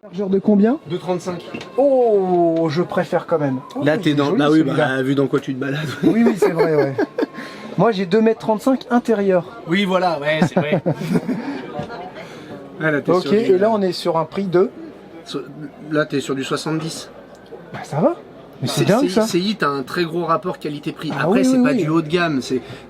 largeur de combien? 2,35. Oh, je préfère quand même. Oh, Là, t'es il est dans. joli, Bah oui, celui-là. vu dans quoi tu te balades. Oui, c'est vrai, ouais. Moi j'ai 2,35 m intérieur. Oui, voilà, ouais, c'est vrai. Ouais, là, t'es Ok, sur du- et là on est sur un prix de... Là, t'es sur du 70. Bah ça va. Mais c'est dingue ça. CI, t'as un très gros rapport qualité-prix. Ah Après, oui, c'est oui, pas oui. du haut de gamme.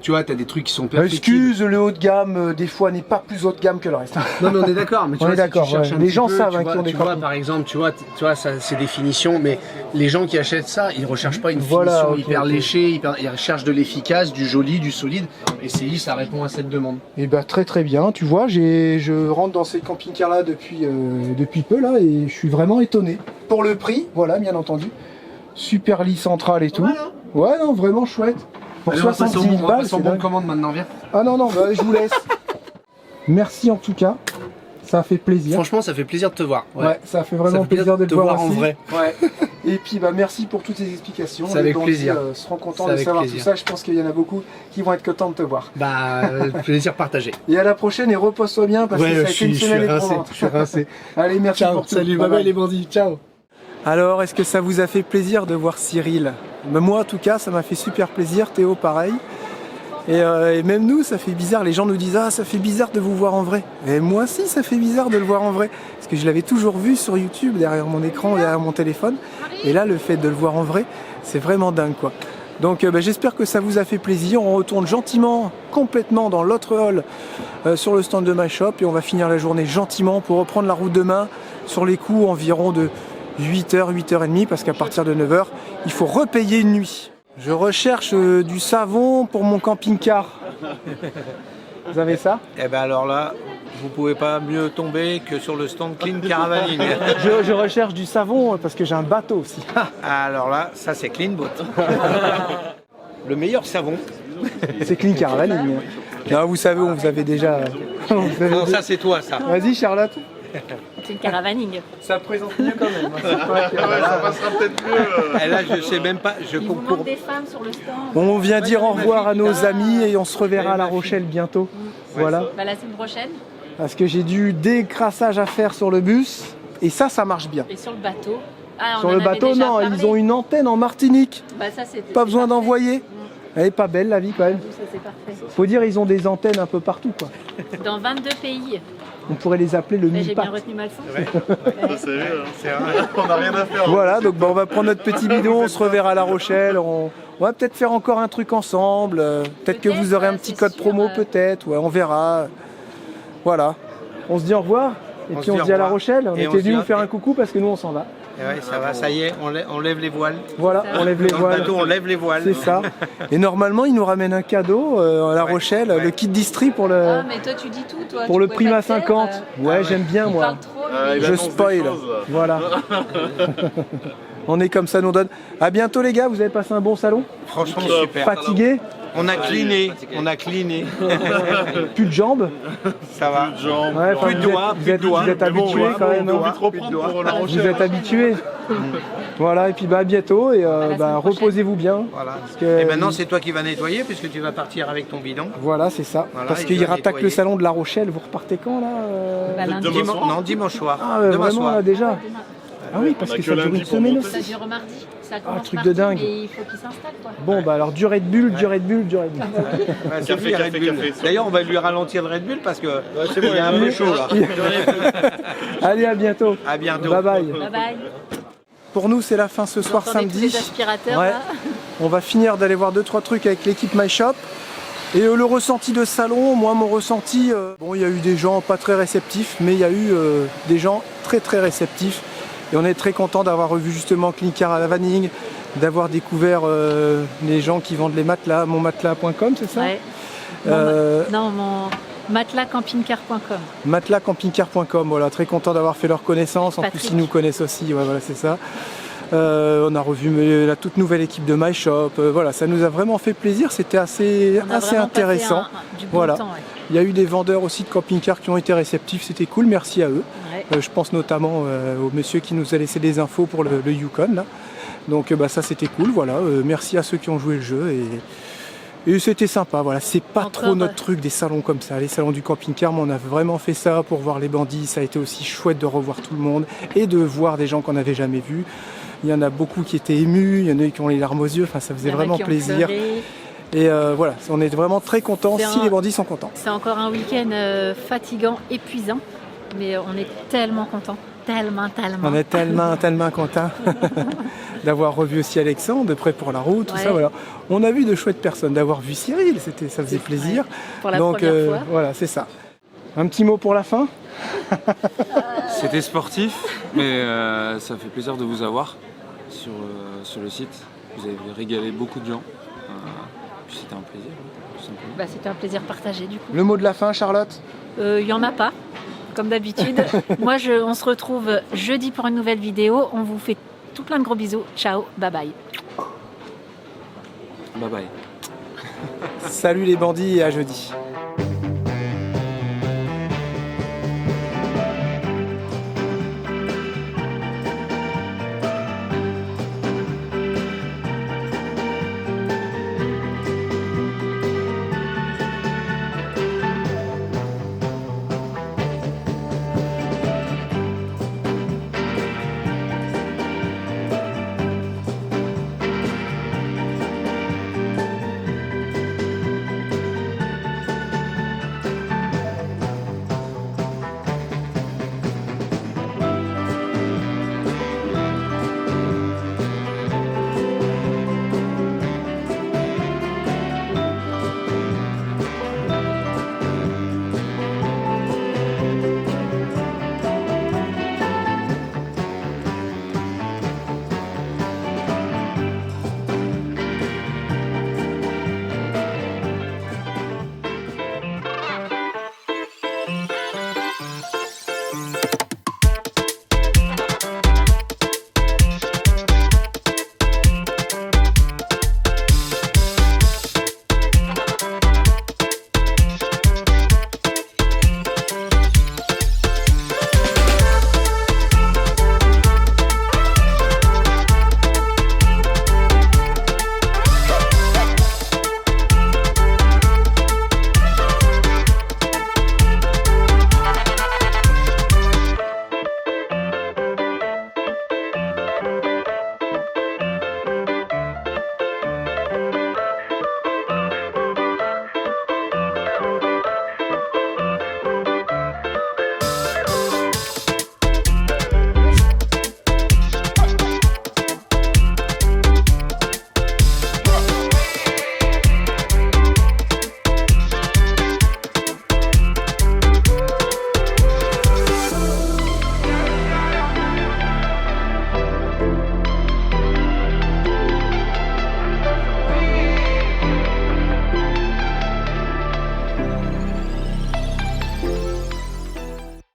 Tu vois, t'as des trucs qui sont perfectibles. Excuse, le haut de gamme, des fois, n'est pas plus haut de gamme que le reste. Non, mais on est d'accord. Mais tu On vois, est d'accord, si tu cherches ouais. un Les petit gens peu, savent, tu hein, vois, qui ont des tu vois, campings. par exemple, tu vois, ça, c'est des finitions, mais les gens qui achètent ça, ils recherchent pas une Voilà, finition ok, hyper ok. léchée, ils recherchent de l'efficace, du joli, du solide. Et CI, ça répond à cette demande. Et bah très bien, tu vois, je rentre dans ces camping-cars là depuis peu là et je suis vraiment étonné. Pour le prix, voilà, bien entendu. Super lit central et tout. Ouais, non, vraiment chouette. Pour Allez, on va passer 70 000 balles, son c'est bon de dingue. commande maintenant, viens. Ah non, bah, je vous laisse. Merci en tout cas, ça fait plaisir. Franchement, ça fait plaisir de te voir. Ouais, ça fait vraiment Ça fait plaisir de te voir en aussi. vrai. Ouais. Et puis bah merci pour toutes ces explications. C'est Les avec bandits, plaisir. seront contents C'est de avec savoir plaisir. tout ça. Je pense qu'il y en a beaucoup qui vont être contents de te voir. Bah, plaisir partagé. Et à la prochaine et repose-toi bien parce que ça a été une semaine éprouvante. Je suis rincé. Allez, merci Ciao, pour tout. salut, bye bye les bandits, ciao. Alors, est-ce que ça vous a fait plaisir de voir Cyril? Moi, en tout cas, ça m'a fait super plaisir. Théo, pareil. Et même nous, ça fait bizarre. Les gens nous disent « Ah, ça fait bizarre de vous voir en vrai. » Et moi aussi, ça fait bizarre de le voir en vrai. Parce que je l'avais toujours vu sur YouTube, derrière mon écran, derrière mon téléphone. Et là, le fait de le voir en vrai, c'est vraiment dingue, quoi. Donc, j'espère que ça vous a fait plaisir. On retourne gentiment, complètement dans l'autre hall sur le stand de MyShop. Et on va finir la journée gentiment pour reprendre la route demain sur les coups environ de 8h, 8h30. Parce qu'à partir de 9h, il faut repayer une nuit. Je recherche du savon pour mon camping-car. Vous avez ça? Eh ben alors là, vous pouvez pas mieux tomber que sur le stand Clean Caravaning. Je recherche du savon parce que j'ai un bateau aussi. Alors là, ça c'est Clean Boat. Le meilleur savon. C'est Clean Caravaning. Non, vous savez, vous avez déjà... Non, ça c'est toi ça. Vas-y Charlotte. C'est une caravaning. Ça présente mieux quand même. Ça passera peut-être mieux. Et là, je sais même pas, je Il vous concours. manque des femmes sur le stand. On vient dire au revoir à nos amis et on se reverra à La Rochelle bientôt. Voilà. Bah, la semaine prochaine. Parce que j'ai du décrassage à faire sur le bus et ça marche bien. Et sur le bateau. Ah, on Sur en le avait bateau, déjà non, parlé. ils ont une antenne en Martinique. Bah, ça, c'est Pas besoin d'envoyer. Elle est pas belle la vie quand même. Ça, c'est parfait. Faut dire, ils ont des antennes un peu partout, quoi. Dans 22 pays. On pourrait les appeler le Bah, j'ai MIPAT. bien retenu ma leçon. C'est vrai. On n'a rien à faire. Voilà, donc on va prendre notre petit bidon, on se reverra à La Rochelle. On va peut-être faire encore un truc ensemble. Peut-être que vous aurez un petit code promo, peut-être. Ouais, on verra. Voilà. On se dit au revoir. Et puis on se dit à La Rochelle. On Et on était se dit venus vous faire un coucou parce que nous on s'en va. Et ouais, ça va, ça y est, on lève les voiles. Voilà, on lève les Dans le voiles. bateau, on lève les voiles. C'est ça. Et normalement, ils nous ramènent un cadeau à La Rochelle, le kit distri pour le, Ah, mais toi, tu dis tout, toi. pour tu le pouvais Prima pas te taire, 50. Ouais, j'aime bien il moi. parle trop, lui. Je spoil. Voilà. On est comme ça, nous donne. À bientôt les gars, vous avez passé un bon salon? Franchement, super. Fatigué? On a cleané, on a cleané. Plus de jambes? Ça va. Ouais, enfin, Plus de doigts, plus de doigts. Vous êtes habitués quand même. On hein. va vite reprendre pour La Vous Rochelle. êtes habitués. Voilà, et puis à bientôt et reposez-vous bien. Voilà. Parce que- Et maintenant, c'est toi qui vas nettoyer puisque tu vas partir avec ton bidon. Voilà, c'est ça. Voilà, Parce et tu qu'il vas rattaque le nettoyer. salon de La Rochelle. Vous repartez quand là Bah, lundi. Dimanche soir. Ah, Demain vraiment soir. là déjà. Ah oui, parce On a que que ça dure lundi une pour semaine monter. aussi. Ça dure mardi. Ça commence truc mardi, de dingue. mais il faut qu'il s'installe, quoi. Bon, bah alors du Red Bull, du Red Bull, du Red Bull. Ouais, c'est Café, lui, café, Red Bull. café. D'ailleurs, on va lui ralentir le Red Bull parce que il est un peu chaud là. Allez, à bientôt. À bientôt. Bye bye. Bye bye. Pour nous, c'est la fin ce soir Vous entendez tous samedi. les aspirateurs, Ouais. là On va finir d'aller voir 2-3 trucs avec l'équipe MyShop. Et le ressenti de salon, moi mon ressenti, bon il y a eu des gens pas très réceptifs, mais il y a eu des gens très très réceptifs. Et on est très content d'avoir revu justement Clean Caravaning, d'avoir découvert les gens qui vendent les matelas, monmatelas.com, c'est ça? Ouais. Non, mon matelascampingcar.com. Matelascampingcar.com, voilà, très content d'avoir fait leur connaissance. En Patrick. plus, ils nous connaissent aussi, ouais, voilà, c'est ça. On a revu la toute nouvelle équipe de MyShop. Voilà, ça nous a vraiment fait plaisir. C'était assez On a vraiment intéressant. passé du bon Voilà. temps, ouais. Il y a eu des vendeurs aussi de camping-cars qui ont été réceptifs, c'était cool, merci à eux. Ouais. Je pense notamment au monsieur qui nous a laissé des infos pour le Yukon. Là. Donc ça c'était cool, voilà. Merci à ceux qui ont joué le jeu et c'était sympa. Voilà. C'est pas Encore, trop notre truc des salons comme ça, les salons du camping-car, mais on a vraiment fait ça pour voir les bandits. Ça a été aussi chouette de revoir tout le monde et de voir des gens qu'on n'avait jamais vus. Il y en a beaucoup qui étaient émus, il y en a qui ont les larmes aux yeux, enfin ça faisait vraiment plaisir. Et voilà, on est vraiment très contents si les bandits sont contents. C'est encore un week-end fatigant, épuisant, mais on est tellement contents, tellement. On est tellement contents d'avoir revu aussi Alexandre, de près pour la route, tout ça. Voilà. On a vu de chouettes personnes, d'avoir vu Cyril, ça faisait plaisir. Pour la première fois. Voilà, c'est ça. Un petit mot pour la fin. C'était sportif, mais ça fait plaisir de vous avoir sur le site. Vous avez régalé beaucoup de gens. C'était un plaisir, tout simplement. Bah, c'était un plaisir partagé du coup. Le mot de la fin, Charlotte? Il n'y en a pas, comme d'habitude. Moi, on se retrouve jeudi pour une nouvelle vidéo. On vous fait tout plein de gros bisous. Ciao, bye bye. Bye bye. Salut les bandits et à jeudi.